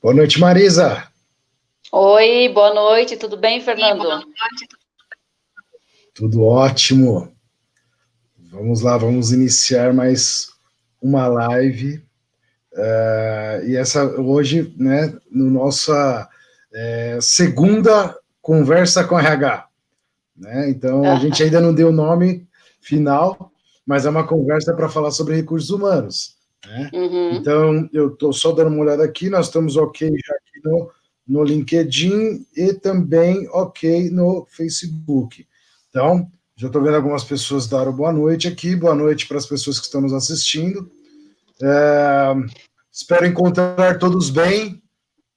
Boa noite, Marisa. Oi, boa noite, tudo bem, Fernando? Tudo ótimo. Vamos lá, vamos iniciar mais uma live. E essa hoje, né, no nossa segunda conversa com RH. Né? Então, a gente ainda não deu o nome final, mas é uma conversa para falar sobre recursos humanos. Né? Uhum. Então, eu estou só dando uma olhada aqui, nós estamos ok já aqui no LinkedIn e também ok no Facebook. Então, já estou vendo algumas pessoas dar boa noite aqui, boa noite para as pessoas que estão nos assistindo. Espero encontrar todos bem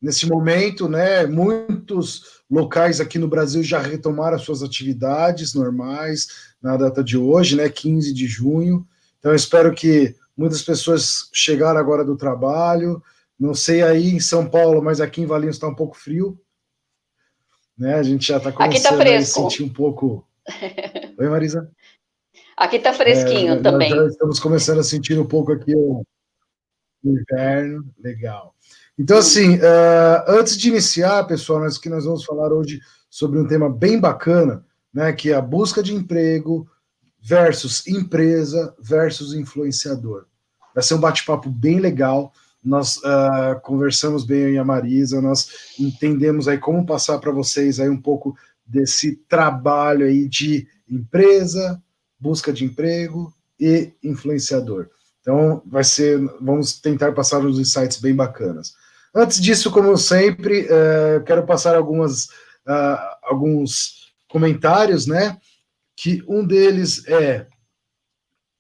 nesse momento, né? Muitos locais aqui no Brasil já retomaram as suas atividades normais na data de hoje, né? 15 de junho. Então, eu espero que muitas pessoas chegaram agora do trabalho. Não sei aí em São Paulo, mas aqui em Valinhos está um pouco frio. Né? A gente já está começando a sentir um pouco... Oi, Marisa? Aqui está fresquinho também. Nós já estamos começando a sentir um pouco aqui o inverno. Legal. Então, assim, antes de iniciar, pessoal, nós vamos falar hoje sobre um tema bem bacana, né, que é a busca de emprego versus empresa versus influenciador. Vai ser um bate-papo bem legal. Nós conversamos bem eu e a Marisa, nós entendemos aí como passar para vocês aí um pouco desse trabalho aí de empresa, busca de emprego e influenciador. Então, vamos tentar passar uns insights bem bacanas. Antes disso, como sempre, quero passar alguns comentários, né? Que um deles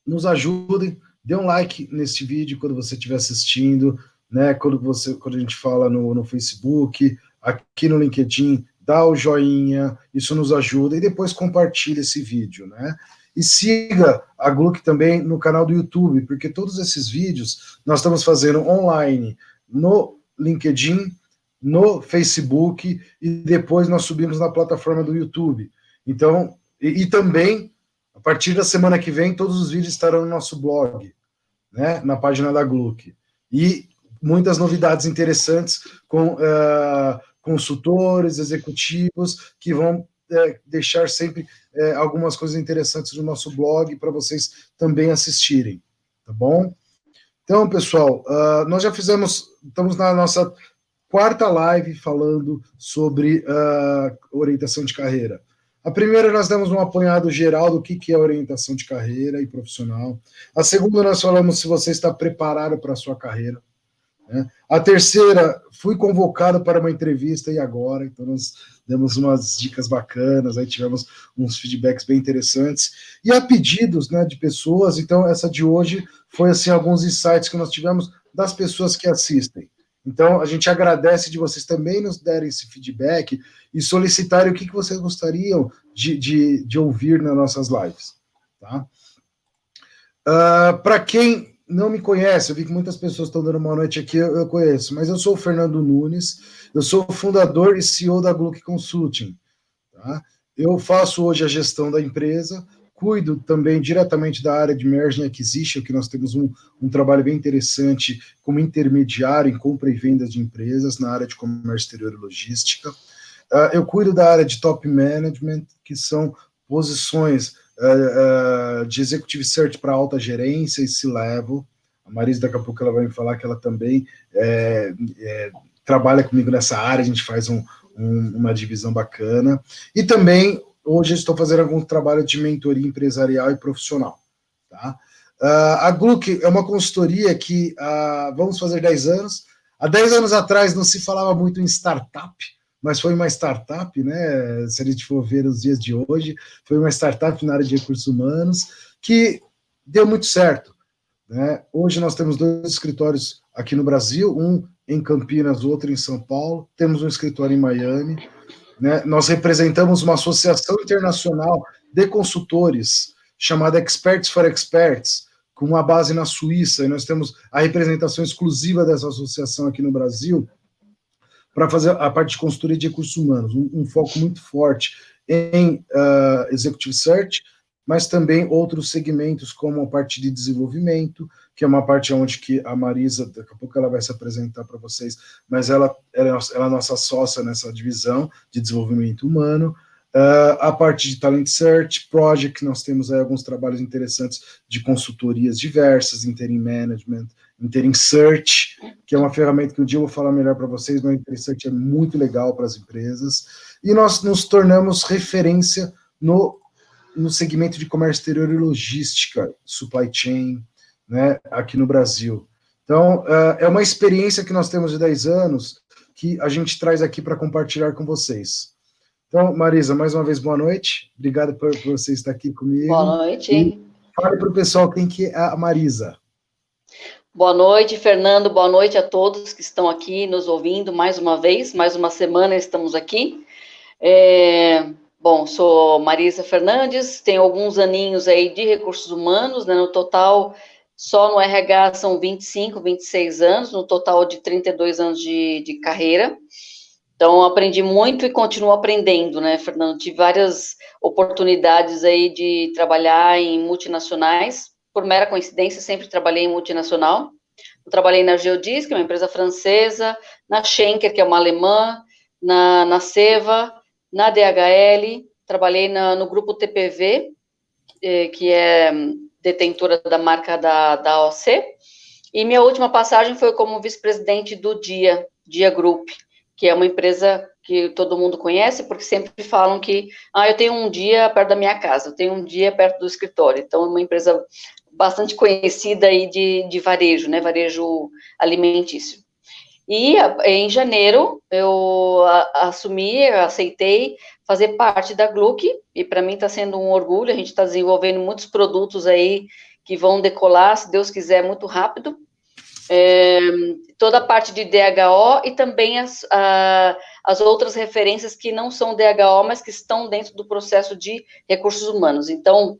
nos ajudem, dê um like neste vídeo quando você estiver assistindo, né? Quando a gente fala no Facebook, aqui no LinkedIn, dá o joinha, isso nos ajuda, e depois compartilhe esse vídeo, né? E siga a Gluck também no canal do YouTube, porque todos esses vídeos nós estamos fazendo online no LinkedIn, no Facebook, e depois nós subimos na plataforma do YouTube. Então, e também, a partir da semana que vem, todos os vídeos estarão no nosso blog, né, na página da Gluck. E muitas novidades interessantes com consultores, executivos, que vão deixar sempre algumas coisas interessantes no nosso blog para vocês também assistirem, tá bom? Então, pessoal, nós já estamos na nossa quarta live falando sobre orientação de carreira. A primeira, nós demos um apanhado geral do que é orientação de carreira e profissional. A segunda, nós falamos se você está preparado para a sua carreira. Né? A terceira, fui convocado para uma entrevista e agora, então nós demos umas dicas bacanas, aí tivemos uns feedbacks bem interessantes, e a pedidos, né, de pessoas, então essa de hoje foi assim, alguns insights que nós tivemos das pessoas que assistem. Então a gente agradece de vocês também nos derem esse feedback e solicitarem o que vocês gostariam de ouvir nas nossas lives. Tá? Para quem não me conhece, eu vi que muitas pessoas estão dando uma noite aqui, eu conheço, mas eu sou o Fernando Nunes, eu sou o fundador e CEO da Gluck Consulting. Tá? Eu faço hoje a gestão da empresa, cuido também diretamente da área de Merging Acquisition, que nós temos um trabalho bem interessante como intermediário em compra e vendas de empresas na área de comércio exterior e logística. Eu cuido da área de Top Management, que são posições de Executive Search para alta gerência e C-Level. A Marisa, daqui a pouco, ela vai me falar que ela também trabalha comigo nessa área, a gente faz uma divisão bacana. E também, hoje, eu estou fazendo algum trabalho de mentoria empresarial e profissional. Tá? A Gluck é uma consultoria que vamos fazer 10 anos. Há 10 anos atrás não se falava muito em startup, mas foi uma startup, né? Se a gente for ver os dias de hoje, foi uma startup na área de recursos humanos que deu muito certo. Né? Hoje nós temos 2 escritórios aqui no Brasil, um em Campinas, outro em São Paulo, temos um escritório em Miami. Né? Nós representamos uma associação internacional de consultores chamada Experts for Experts, com uma base na Suíça, e nós temos a representação exclusiva dessa associação aqui no Brasil, para fazer a parte de consultoria de recursos humanos, um foco muito forte em Executive Search mas também outros segmentos, como a parte de desenvolvimento, que é uma parte onde que a Marisa, daqui a pouco ela vai se apresentar para vocês, mas ela é a nossa sócia nessa divisão de desenvolvimento humano. A parte de Talent Search, Project, nós temos aí alguns trabalhos interessantes de consultorias diversas, Interim Management, Interim Search, que é uma ferramenta que um dia eu vou falar melhor para vocês, mas o Interim Search é muito legal para as empresas. E nós nos tornamos referência no segmento de comércio exterior e logística, supply chain, né, aqui no Brasil. Então, é uma experiência que nós temos de 10 anos que a gente traz aqui para compartilhar com vocês. Então, Marisa, mais uma vez, boa noite. Obrigado por você estar aqui comigo. Boa noite. E fale para o pessoal quem que é a Marisa. Boa noite, Fernando. Boa noite a todos que estão aqui nos ouvindo mais uma vez. Mais uma semana estamos aqui. Bom, sou Marisa Fernandes, tenho alguns aninhos aí de recursos humanos, né? No total, só no RH são 25, 26 anos, no total de 32 anos de carreira. Então, aprendi muito e continuo aprendendo, né, Fernando? Tive várias oportunidades aí de trabalhar em multinacionais. Por mera coincidência, sempre trabalhei em multinacional. Eu trabalhei na Geodis, que é uma empresa francesa, na Schenker, que é uma alemã, na Seva, na DHL, trabalhei no grupo TPV, que é detentora da marca da AOC, e minha última passagem foi como vice-presidente do Dia Group, que é uma empresa que todo mundo conhece, porque sempre falam que, eu tenho um dia perto da minha casa, eu tenho um dia perto do escritório. Então, é uma empresa bastante conhecida aí de varejo, né, varejo alimentício. E em janeiro, eu aceitei fazer parte da Gluck, e para mim está sendo um orgulho. A gente está desenvolvendo muitos produtos aí que vão decolar, se Deus quiser, muito rápido. Toda a parte de DHO e também as outras referências que não são DHO, mas que estão dentro do processo de recursos humanos. Então,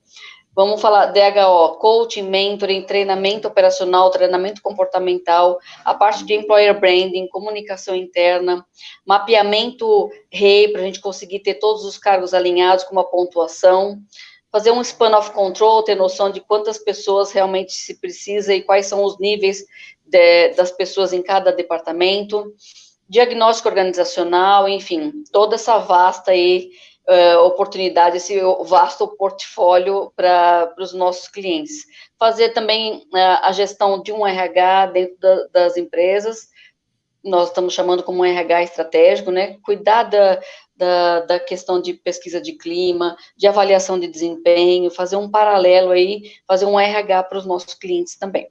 vamos falar DHO, coaching, mentoring, treinamento operacional, treinamento comportamental, a parte de employer branding, comunicação interna, mapeamento REI, para a gente conseguir ter todos os cargos alinhados com uma pontuação, fazer um span of control, ter noção de quantas pessoas realmente se precisa e quais são os níveis das pessoas em cada departamento, diagnóstico organizacional, enfim, toda essa vasta aí, oportunidade, esse vasto portfólio para os nossos clientes. Fazer também a gestão de um RH dentro das empresas, nós estamos chamando como um RH estratégico, né? Cuidar da questão de pesquisa de clima, de avaliação de desempenho, fazer um paralelo aí, fazer um RH para os nossos clientes também.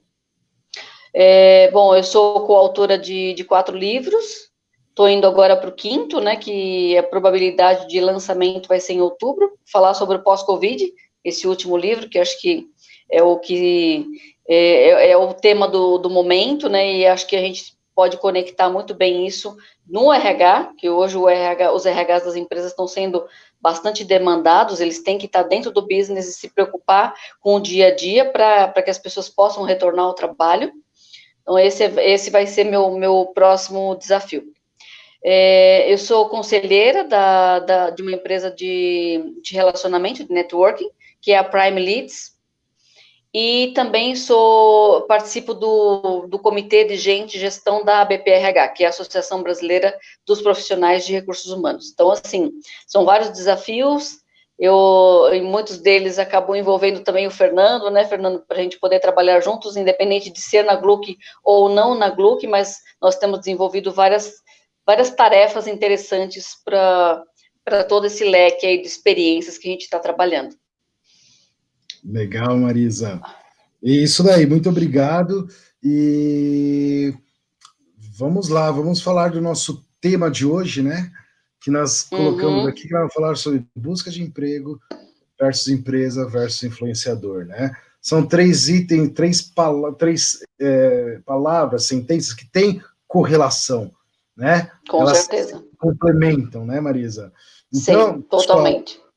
Bom, eu sou coautora de 4 livros, estou indo agora para o 5º, né, que a probabilidade de lançamento vai ser em outubro, falar sobre o pós-Covid, esse último livro, que acho que é o tema do momento, né, e acho que a gente pode conectar muito bem isso no RH, que hoje os RHs das empresas estão sendo bastante demandados, eles têm que estar dentro do business e se preocupar com o dia a dia para que as pessoas possam retornar ao trabalho. Então, esse vai ser meu próximo desafio. Eu sou conselheira de uma empresa de relacionamento, de networking, que é a Prime Leads, e também participo do Comitê de Gestão da ABPRH, que é a Associação Brasileira dos Profissionais de Recursos Humanos. Então, assim, são vários desafios, e muitos deles acabam envolvendo também o Fernando, né, Fernando, para a gente poder trabalhar juntos, independente de ser na Gluck ou não na Gluck, mas nós temos desenvolvido várias tarefas interessantes para todo esse leque aí de experiências que a gente está trabalhando. Legal, Marisa. Isso daí, muito obrigado. E vamos lá, vamos falar do nosso tema de hoje, né? Que nós colocamos aqui, que vamos falar sobre busca de emprego versus empresa versus influenciador, né? São 3 itens, 3 palavras, sentenças que têm correlação, né? Com certeza. Se complementam, né, Marisa? Então, sim, totalmente. Pessoal,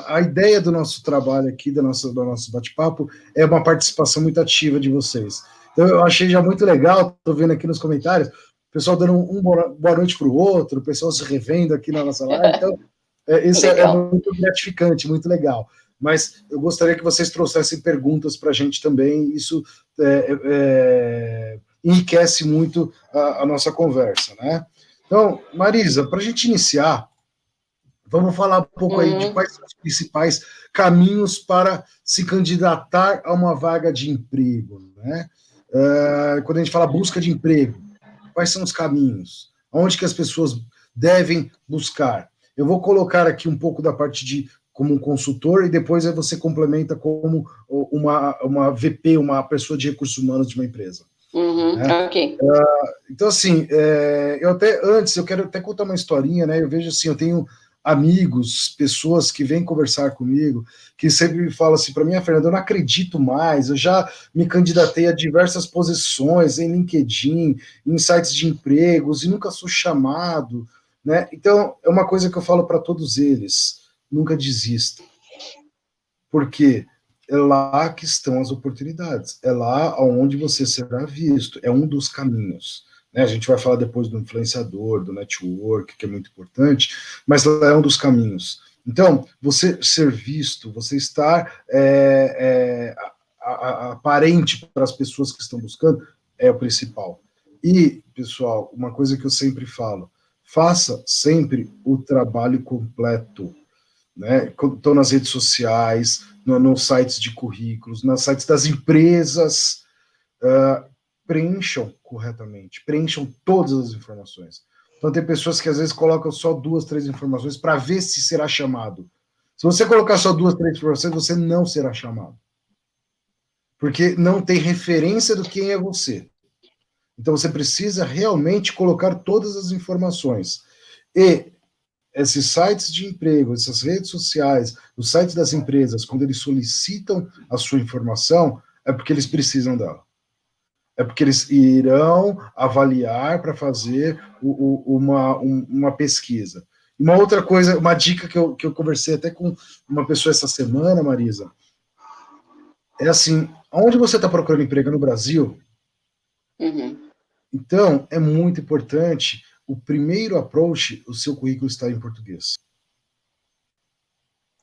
a ideia do nosso trabalho aqui, do nosso bate-papo, é uma participação muito ativa de vocês. Então, eu achei já muito legal, estou vendo aqui nos comentários, o pessoal dando boa noite para o outro, o pessoal se revendo aqui na nossa live, então, isso é muito gratificante, muito legal. mas eu gostaria que vocês trouxessem perguntas para a gente também, isso enriquece muito a nossa conversa, né? Então, Marisa, para a gente iniciar, vamos falar um pouco aí de quais são os principais caminhos para se candidatar a uma vaga de emprego, né? Quando a gente fala busca de emprego, quais são os caminhos? Onde que as pessoas devem buscar? Eu vou colocar aqui um pouco da parte de como um consultor e depois aí você complementa como uma VP, uma pessoa de recursos humanos de uma empresa. Né? Ok. Então, assim, eu quero até contar uma historinha, né? Eu vejo assim, eu tenho amigos, pessoas que vêm conversar comigo, que sempre me falam assim para mim, Fernando, eu não acredito mais, eu já me candidatei a diversas posições em LinkedIn, em sites de empregos, e nunca sou chamado, né? Então, é uma coisa que eu falo para todos eles, nunca desista. Porque é lá que estão as oportunidades, é lá onde você será visto, é um dos caminhos. A gente vai falar depois do influenciador, do network, que é muito importante, mas é um dos caminhos. Então, você ser visto, você estar aparente para as pessoas que estão buscando, é o principal. E, pessoal, uma coisa que eu sempre falo, faça sempre o trabalho completo. Né? Estão nas redes sociais, nos sites de currículos, nos sites das empresas, preencham corretamente, preencham todas as informações. Então, tem pessoas que às vezes colocam só 2, 3 informações para ver se será chamado. Se você colocar só 2, 3 informações, você não será chamado. Porque não tem referência do quem é você. Então, você precisa realmente colocar todas as informações. E esses sites de emprego, essas redes sociais, os sites das empresas, quando eles solicitam a sua informação, é porque eles precisam dela. É porque eles irão avaliar para fazer uma pesquisa. Uma outra coisa, uma dica que eu conversei até com uma pessoa essa semana, Marisa, é assim, onde você está procurando emprego no Brasil? Então, é muito importante, o primeiro approach, o seu currículo está em português.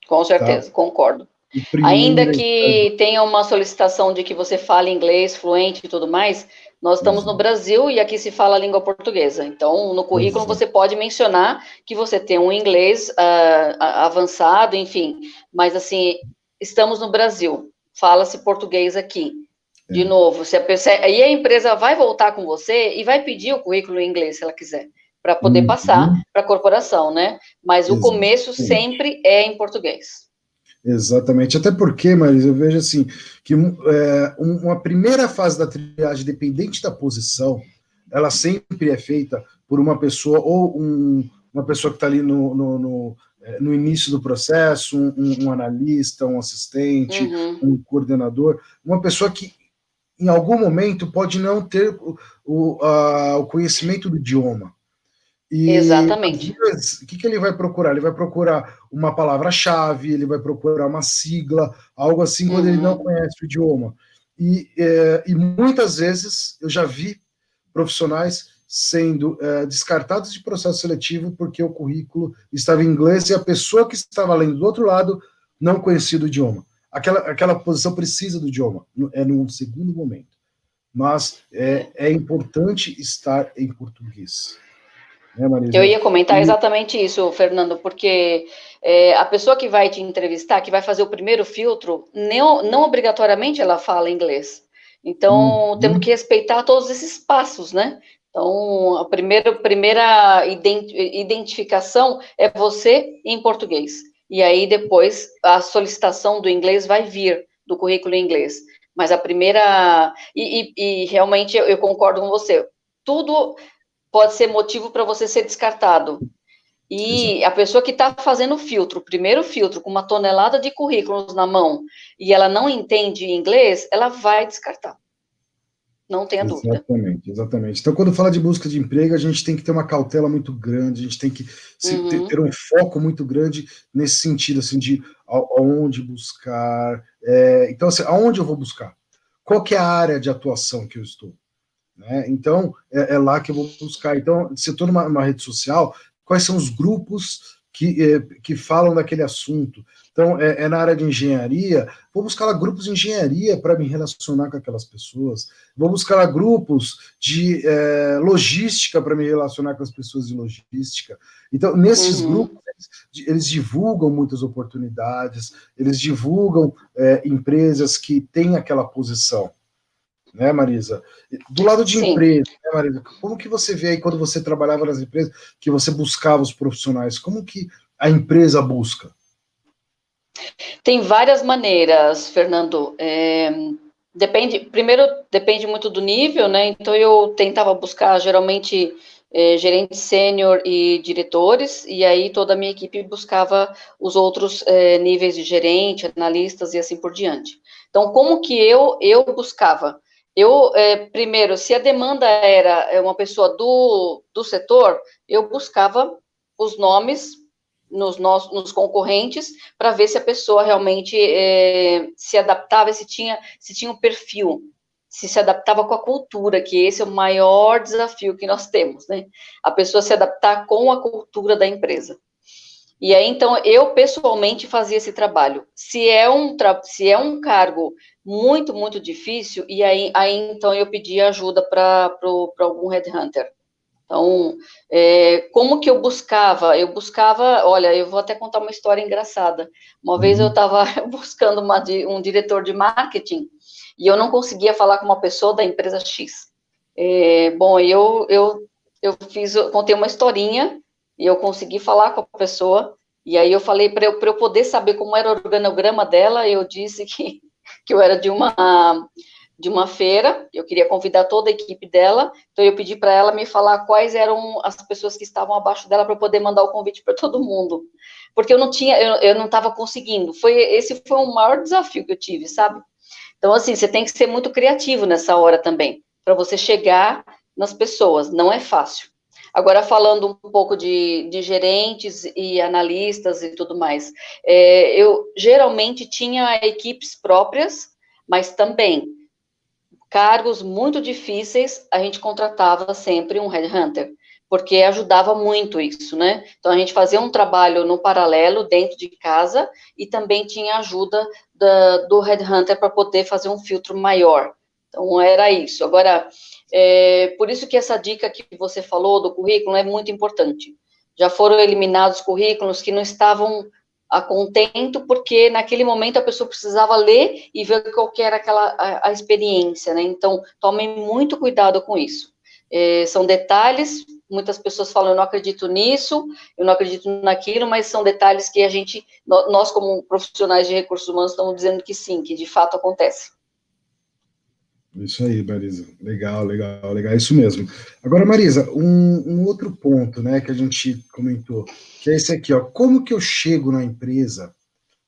Com certeza, tá? Concordo. Ainda que tenha uma solicitação de que você fale inglês fluente e tudo mais, nós estamos no Brasil e aqui se fala a língua portuguesa. Então, no currículo você pode mencionar que você tem um inglês avançado, enfim. Mas, assim, estamos no Brasil, fala-se português aqui. De novo, aí a empresa vai voltar com você e vai pedir o currículo em inglês, se ela quiser, para poder passar para a corporação, né? Mas o começo sempre é em português. Exatamente, até porque, Marisa, eu vejo assim, que uma primeira fase da triagem, dependente da posição, ela sempre é feita por uma pessoa, ou uma pessoa que está ali no início do processo, um analista, um assistente, um coordenador, uma pessoa que, em algum momento, pode não ter o conhecimento do idioma. E, exatamente. O que ele vai procurar? Ele vai procurar uma palavra-chave, ele vai procurar uma sigla, algo assim, quando ele não conhece o idioma. E muitas vezes eu já vi profissionais sendo descartados de processo seletivo porque o currículo estava em inglês e a pessoa que estava lendo do outro lado não conhecia o idioma. Aquela posição precisa do idioma, é num segundo momento. Mas é importante estar em português. Eu ia comentar exatamente isso, Fernando, porque a pessoa que vai te entrevistar, que vai fazer o primeiro filtro, não obrigatoriamente ela fala inglês. Então, temos que respeitar todos esses passos, né? Então, a primeira identificação é você em português. E aí, depois, a solicitação do inglês vai vir, do currículo em inglês. Mas a primeira... E realmente, eu concordo com você. Tudo pode ser motivo para você ser descartado. E a pessoa que está fazendo o filtro, o primeiro filtro, com uma tonelada de currículos na mão, e ela não entende inglês, ela vai descartar. Não tenha dúvida. Exatamente. Então, quando fala de busca de emprego, a gente tem que ter uma cautela muito grande, a gente tem que ter um foco muito grande nesse sentido, assim, de aonde buscar. Então, assim, aonde eu vou buscar? Qual que é a área de atuação que eu estou? Né? Então, é lá que eu vou buscar. Então, se eu estou numa rede social, quais são os grupos que falam daquele assunto? Então, é na área de engenharia, vou buscar lá grupos de engenharia para me relacionar com aquelas pessoas, vou buscar lá grupos de logística para me relacionar com as pessoas de logística. Então, nesses grupos, eles divulgam muitas oportunidades, eles divulgam empresas que têm aquela posição, né, Marisa? Do lado de Sim. empresa, né, Marisa? Como que você vê aí quando você trabalhava nas empresas, que você buscava os profissionais? Como que a empresa busca? Tem várias maneiras, Fernando. Primeiro, depende muito do nível, né? Então, eu tentava buscar, geralmente, gerente sênior e diretores, e aí toda a minha equipe buscava os outros níveis de gerente, analistas e assim por diante. Então, como que eu buscava? Primeiro, se a demanda era uma pessoa do setor, eu buscava os nomes nos concorrentes para ver se a pessoa realmente se adaptava, se tinha um perfil, se adaptava com a cultura, que esse é o maior desafio que nós temos, né? A pessoa se adaptar com a cultura da empresa. E aí, então, eu pessoalmente fazia esse trabalho. Se é um cargo muito, muito difícil, e aí então eu pedia ajuda para algum headhunter. Então, como que eu buscava? Olha, eu vou até contar uma história engraçada. Uma vez eu estava buscando um diretor de marketing e eu não conseguia falar com uma pessoa da empresa X. Bom, contei uma historinha e eu consegui falar com a pessoa. E aí eu falei para eu poder saber como era o organograma dela, eu disse que eu era de uma feira, eu queria convidar toda a equipe dela, então eu pedi para ela me falar quais eram as pessoas que estavam abaixo dela para poder mandar o convite para todo mundo, porque eu não estava conseguindo. Esse foi o maior desafio que eu tive, sabe? Então, assim, você tem que ser muito criativo nessa hora também, para você chegar nas pessoas, não é fácil. Agora, falando um pouco de gerentes e analistas e tudo mais, eu geralmente tinha equipes próprias, mas também cargos muito difíceis, a gente contratava sempre um headhunter, porque ajudava muito isso, né? Então, a gente fazia um trabalho no paralelo, dentro de casa, e também tinha ajuda do headhunter para poder fazer um filtro maior. Então, era isso. Agora, por isso que essa dica que você falou do currículo é muito importante. Já foram eliminados currículos que não estavam a contento, porque naquele momento a pessoa precisava ler e ver qual que era a experiência, né? Então, tomem muito cuidado com isso. São detalhes, muitas pessoas falam, eu não acredito nisso, eu não acredito naquilo, mas são detalhes que nós como profissionais de recursos humanos, estamos dizendo que sim, que de fato acontece. Isso aí, Marisa. Legal, legal, legal. Isso mesmo. Agora, Marisa, um outro ponto, né, que a gente comentou, que é esse aqui, ó. Como que eu chego na empresa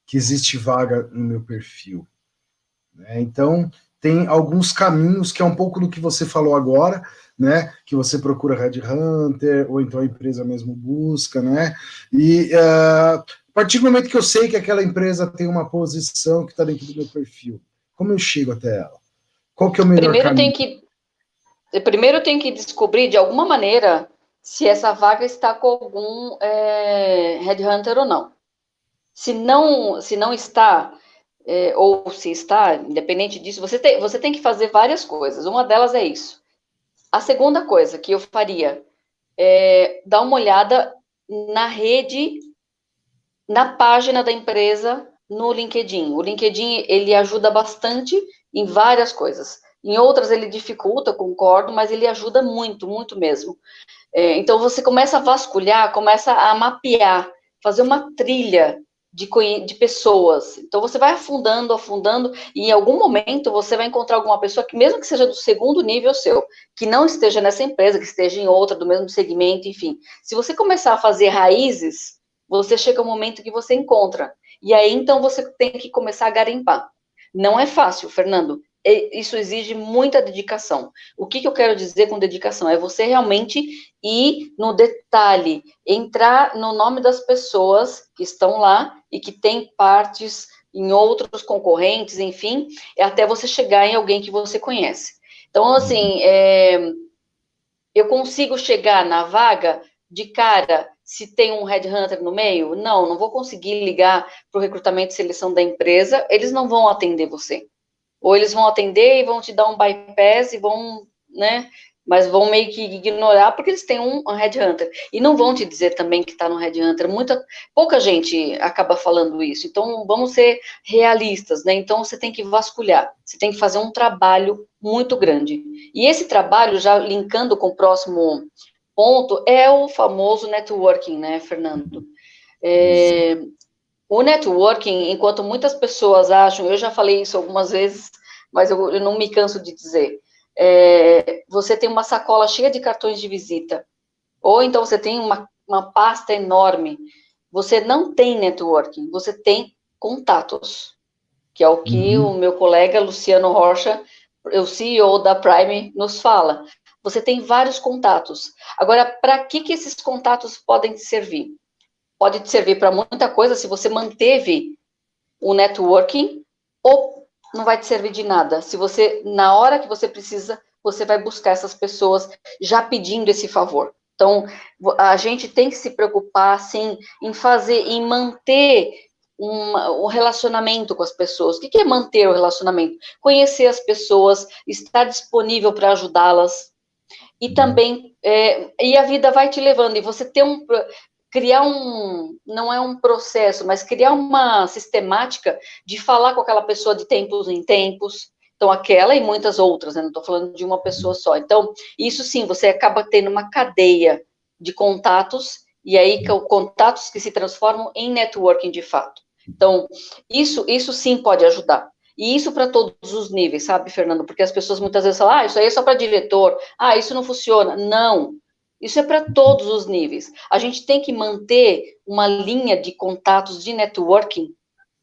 que existe vaga no meu perfil? Então, tem alguns caminhos que é um pouco do que você falou agora, né? Que você procura headhunter, ou então a empresa mesmo busca, né? E a partir do momento que eu sei que aquela empresa tem uma posição que está dentro do meu perfil, como eu chego até ela? Qual que é o melhor caminho? Primeiro tem que descobrir, de alguma maneira, se essa vaga está com algum headhunter ou não. Se não está, ou se está, independente disso, você tem que fazer várias coisas. Uma delas é isso. A segunda coisa que eu faria é dar uma olhada na rede, na página da empresa, no LinkedIn. O LinkedIn, ele ajuda bastante em várias coisas. Em outras ele dificulta, concordo, mas ele ajuda muito, muito mesmo. Então você começa a vasculhar, começa a mapear, fazer uma trilha de pessoas. Então você vai afundando, e em algum momento você vai encontrar alguma pessoa que, mesmo que seja do segundo nível seu, que não esteja nessa empresa, que esteja em outra, do mesmo segmento, enfim. Se você começar a fazer raízes, você chega ao momento que você encontra. E aí, então, você tem que começar a garimpar. Não é fácil, Fernando. Isso exige muita dedicação. O que eu quero dizer com dedicação? É você realmente ir no detalhe, entrar no nome das pessoas que estão lá e que têm partes em outros concorrentes, enfim, até você chegar em alguém que você conhece. Então, assim, eu consigo chegar na vaga de cara se tem um headhunter no meio? Não vou conseguir ligar para o recrutamento e seleção da empresa, eles não vão atender você. Ou eles vão atender e vão te dar um bypass e vão, né, mas vão meio que ignorar porque eles têm um headhunter. E não vão te dizer também que está no headhunter. Pouca gente acaba falando isso. Então, vamos ser realistas, né? Então, você tem que vasculhar. Você tem que fazer um trabalho muito grande. E esse trabalho, já linkando com o próximo ponto, é o famoso networking, né, Fernando? O networking, enquanto muitas pessoas acham, eu já falei isso algumas vezes, mas eu não me canso de dizer, você tem uma sacola cheia de cartões de visita, ou então você tem uma pasta enorme, você não tem networking, você tem contatos, que é o que o meu colega Luciano Rocha, o CEO da Prime, nos fala. Você tem vários contatos. Agora, para que esses contatos podem te servir? Pode te servir para muita coisa se você manteve o networking, ou não vai te servir de nada. Se você, na hora que você precisa, você vai buscar essas pessoas já pedindo esse favor. Então, a gente tem que se preocupar, sim, em manter um relacionamento com as pessoas. O que é manter o relacionamento? Conhecer as pessoas, estar disponível para ajudá-las, e também, e a vida vai te levando, e você criar não é um processo, mas criar uma sistemática de falar com aquela pessoa de tempos em tempos, então aquela e muitas outras, né? Não estou falando de uma pessoa só. Então, isso sim, você acaba tendo uma cadeia de contatos, e aí contatos que se transformam em networking de fato. Então, isso sim pode ajudar. E isso para todos os níveis, sabe, Fernando? Porque as pessoas muitas vezes falam, isso aí é só para diretor, isso não funciona. Não, isso é para todos os níveis. A gente tem que manter uma linha de contatos de networking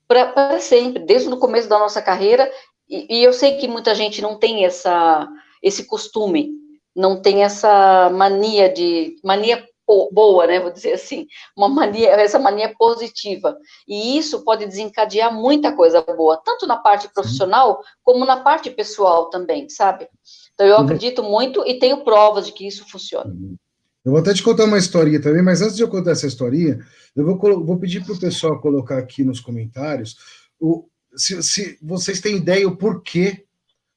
para sempre, desde o começo da nossa carreira, e eu sei que muita gente não tem esse costume, não tem essa mania boa, né, vou dizer assim, essa mania positiva, e isso pode desencadear muita coisa boa, tanto na parte profissional, como na parte pessoal também, sabe? Então, eu acredito muito e tenho provas de que isso funciona. Eu vou até te contar uma historinha também, mas antes de eu contar essa historinha, eu vou pedir para o pessoal colocar aqui nos comentários se vocês têm ideia o porquê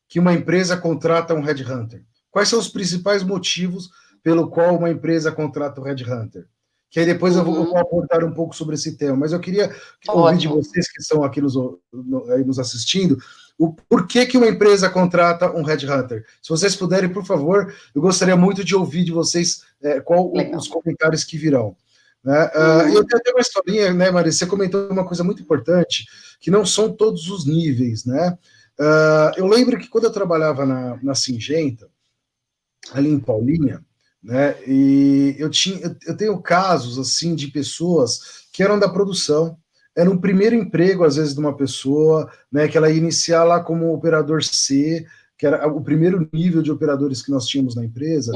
que uma empresa contrata um headhunter. Quais são os principais motivos pelo qual uma empresa contrata um headhunter? Que aí depois eu vou abordar um pouco sobre esse tema, mas eu queria ouvir de vocês que estão aqui nos assistindo, o porquê que uma empresa contrata um headhunter. Se vocês puderem, por favor, eu gostaria muito de ouvir de vocês os comentários que virão. Né? Eu tenho até uma historinha, né, Marisa? Você comentou uma coisa muito importante, que não são todos os níveis, né? Eu lembro que quando eu trabalhava na Singenta, ali em Paulinha, né, e eu tenho casos assim de pessoas que eram da produção, era um primeiro emprego às vezes de uma pessoa, né, que ela ia iniciar lá como operador C, que era o primeiro nível de operadores que nós tínhamos na empresa,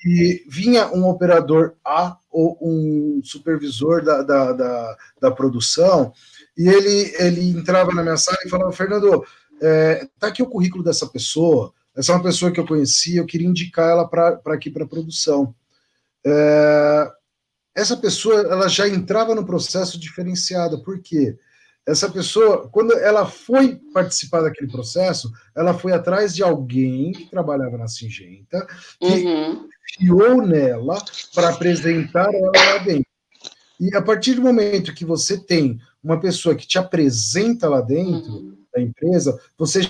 e vinha um operador A ou um supervisor da produção, e ele entrava na minha sala e falava, Fernando, tá aqui o currículo dessa pessoa, essa é uma pessoa que eu conheci, eu queria indicar ela para aqui para a produção. Essa pessoa, ela já entrava no processo diferenciado, por quê? Essa pessoa, quando ela foi participar daquele processo, ela foi atrás de alguém que trabalhava na Singenta, que confiou nela para apresentar ela lá dentro. E a partir do momento que você tem uma pessoa que te apresenta lá dentro da empresa, você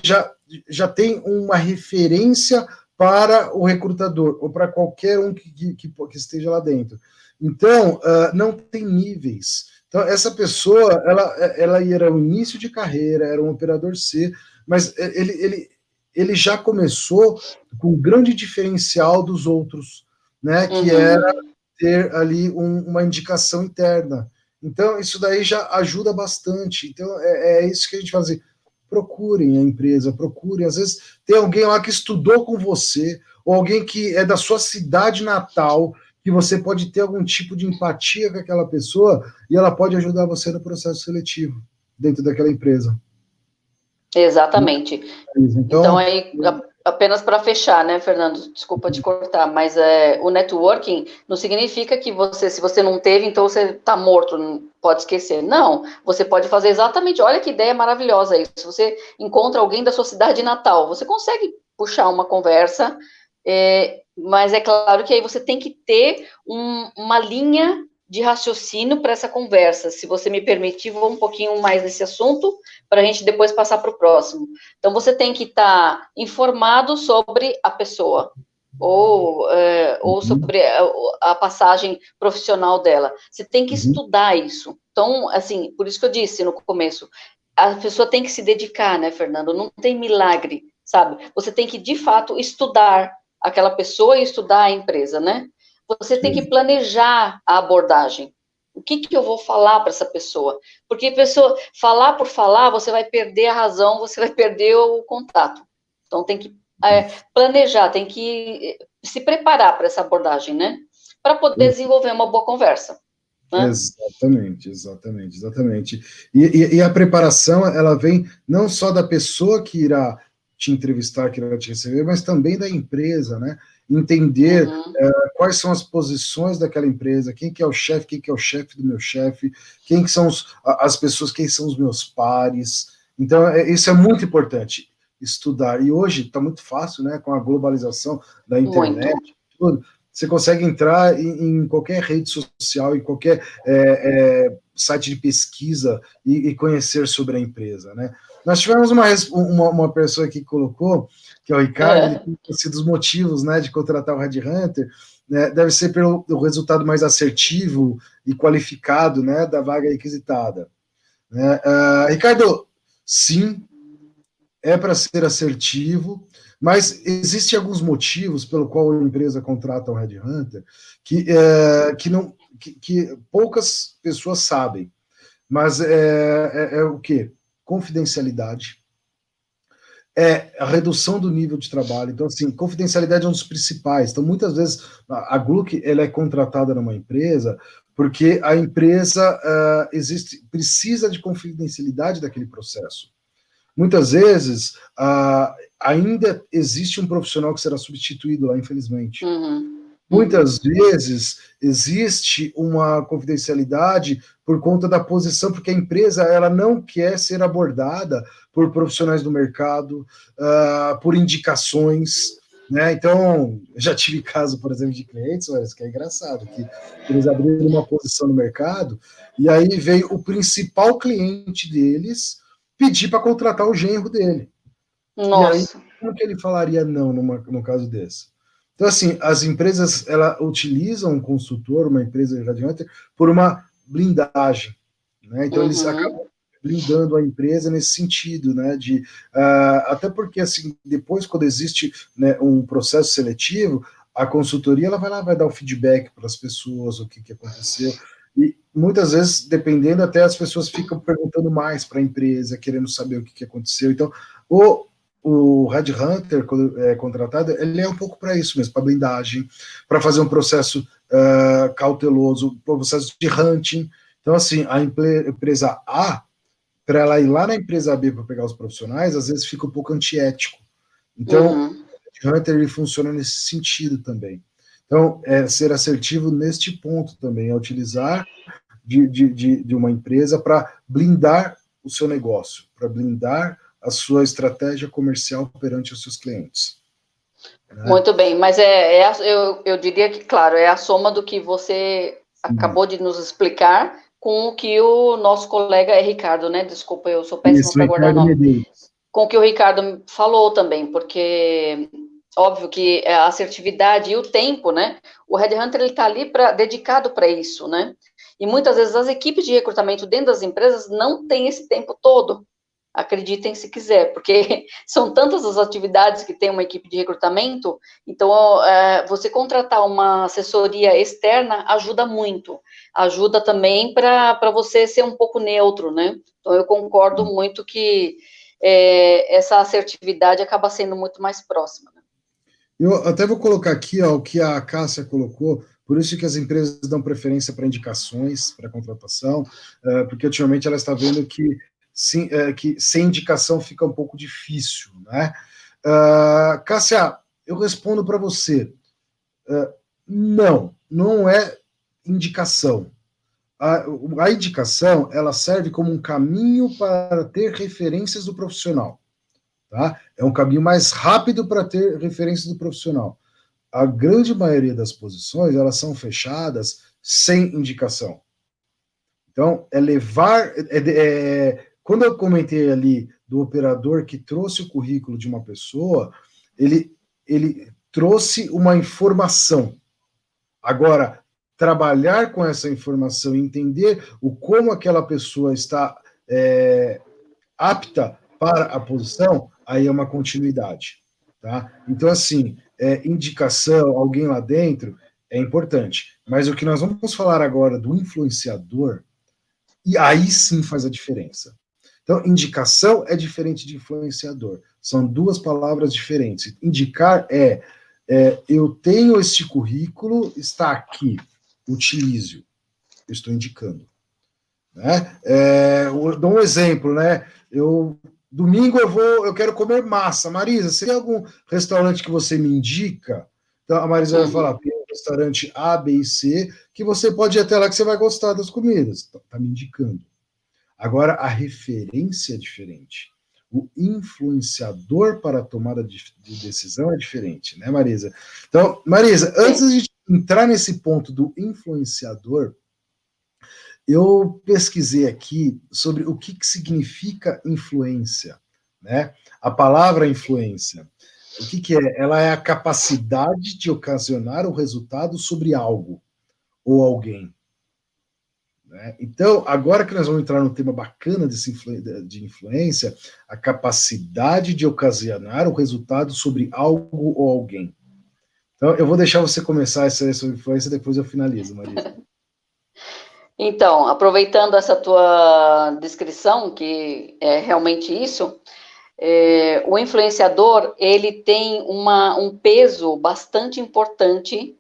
já tem uma referência para o recrutador, ou para qualquer um que esteja lá dentro. Então, não tem níveis. Então, essa pessoa, ela era o início de carreira, era um operador C, mas ele já começou com um grande diferencial dos outros, né, que era ter ali uma indicação interna. Então, isso daí já ajuda bastante. Então, é isso que a gente faz. Procurem a empresa, procurem. Às vezes tem alguém lá que estudou com você, ou alguém que é da sua cidade natal, que você pode ter algum tipo de empatia com aquela pessoa, e ela pode ajudar você no processo seletivo dentro daquela empresa. Exatamente. Então aí apenas para fechar, né, Fernando? Desculpa te cortar, mas o networking não significa que se você não teve, então você está morto, pode esquecer. Não, você pode fazer exatamente. Olha que ideia maravilhosa isso. Se você encontra alguém da sua cidade natal, você consegue puxar uma conversa, mas é claro que aí você tem que ter uma linha de raciocínio para essa conversa. Se você me permitir, vou um pouquinho mais nesse assunto, para a gente depois passar para o próximo. Então, você tem que estar informado sobre a pessoa, ou sobre a passagem profissional dela. Você tem que estudar isso. Então, assim, por isso que eu disse no começo, a pessoa tem que se dedicar, né, Fernando? Não tem milagre, sabe? Você tem que, de fato, estudar aquela pessoa e estudar a empresa, né? Você tem que planejar a abordagem. O que eu vou falar para essa pessoa? Porque falar por falar, você vai perder a razão, você vai perder o contato. Então, tem que planejar, tem que se preparar para essa abordagem, né? Para poder desenvolver uma boa conversa. Né? Exatamente. E a preparação, ela vem não só da pessoa que irá te entrevistar, que irá te receber, mas também da empresa, né? Entender quais são as posições daquela empresa, quem que é o chefe, quem que é o chefe do meu chefe, quem que são as pessoas, quem são os meus pares. Então, isso é muito importante, estudar. E hoje está muito fácil, né? Com a globalização da internet, tudo. Você consegue entrar em qualquer rede social, em qualquer site de pesquisa e conhecer sobre a empresa, né? Nós tivemos uma pessoa que colocou, que é o Ricardo, ele tem sido os motivos, né, de contratar o Red Hunter, né, deve ser pelo resultado mais assertivo e qualificado, né, da vaga requisitada. Né? Ricardo, sim, é para ser assertivo, mas existem alguns motivos pelo qual a empresa contrata um Red Hunter que poucas pessoas sabem. Mas é o quê? Confidencialidade. É a redução do nível de trabalho. Então, assim, confidencialidade é um dos principais. Então, muitas vezes, a Gluck ela é contratada numa empresa porque a empresa precisa de confidencialidade daquele processo. Muitas vezes, ainda existe um profissional que será substituído lá, infelizmente. Muitas vezes existe uma confidencialidade por conta da posição, porque a empresa ela não quer ser abordada por profissionais do mercado, por indicações, né? Então, já tive caso, por exemplo, de clientes, olha, isso que é engraçado, que eles abriram uma posição no mercado e aí veio o principal cliente deles pedir para contratar o genro dele. Nossa. E aí, como que ele falaria não num caso desse? Então, assim, as empresas, ela utilizam um consultor, uma empresa de Red Hunter, por uma blindagem, né? Então, eles acabam blindando a empresa nesse sentido, né? Até porque, assim, depois, quando existe, né, um processo seletivo, a consultoria, ela vai lá, vai dar o feedback para as pessoas, o que aconteceu, e muitas vezes, dependendo, até as pessoas ficam perguntando mais para a empresa, querendo saber o que aconteceu. Então, o Red Hunter, quando é contratado, ele é um pouco para isso mesmo, para blindagem, para fazer um processo cauteloso, processo de hunting. Então, assim, a empresa A, para ela ir lá na empresa B para pegar os profissionais, às vezes fica um pouco antiético. Então, o Red Hunter ele funciona nesse sentido também. Então, ser assertivo neste ponto também, é utilizar de uma empresa para blindar o seu negócio, para blindar a sua estratégia comercial perante os seus clientes. Né? Muito bem, mas eu diria que, claro, é a soma do que você acabou de nos explicar com o que o nosso colega Ricardo, né? Desculpa, eu sou péssima para guardar o nome. Com o que o Ricardo falou também, porque óbvio que a assertividade e o tempo, né? O Red Hunter ele está ali dedicado para isso, né? E muitas vezes as equipes de recrutamento dentro das empresas não têm esse tempo todo. Acreditem se quiser, porque são tantas as atividades que tem uma equipe de recrutamento, então você contratar uma assessoria externa ajuda muito, ajuda também para você ser um pouco neutro, né? Então eu concordo muito que essa assertividade acaba sendo muito mais próxima. Né? Eu até vou colocar aqui o que a Cássia colocou, por isso que as empresas dão preferência para indicações, para contratação, porque ultimamente ela está vendo que sem indicação fica um pouco difícil, né? Cássia, eu respondo para você. Não é indicação. A indicação, ela serve como um caminho para ter referências do profissional. Tá? É um caminho mais rápido para ter referências do profissional. A grande maioria das posições, elas são fechadas sem indicação. Então, quando eu comentei ali do operador que trouxe o currículo de uma pessoa, ele trouxe uma informação. Agora, trabalhar com essa informação e entender como aquela pessoa está apta para a posição, aí é uma continuidade. Tá? Então, assim, indicação, alguém lá dentro, é importante. Mas o que nós vamos falar agora do influenciador, e aí sim faz a diferença. Então, indicação é diferente de influenciador. São duas palavras diferentes. Indicar eu tenho este currículo, está aqui, utilize-o. Eu estou indicando. Né? Eu dou um exemplo, né? Domingo eu quero comer massa. Marisa, você tem algum restaurante que você me indica? Então, a Marisa vai falar, tem um restaurante A, B e C, que você pode ir até lá que você vai gostar das comidas. Está me indicando. Agora, a referência é diferente. O influenciador para a tomada de decisão é diferente, né, Marisa? Então, Marisa, antes de a gente entrar nesse ponto do influenciador, eu pesquisei aqui sobre o que significa influência, né? A palavra influência, o que é? Ela é a capacidade de ocasionar um resultado sobre algo ou alguém. Né? Então, agora que nós vamos entrar num tema bacana de influência, a capacidade de ocasionar o resultado sobre algo ou alguém. Então, eu vou deixar você começar essa influência, depois eu finalizo, Marisa. Então, aproveitando essa tua descrição, que é realmente isso, o influenciador, ele tem um peso bastante importante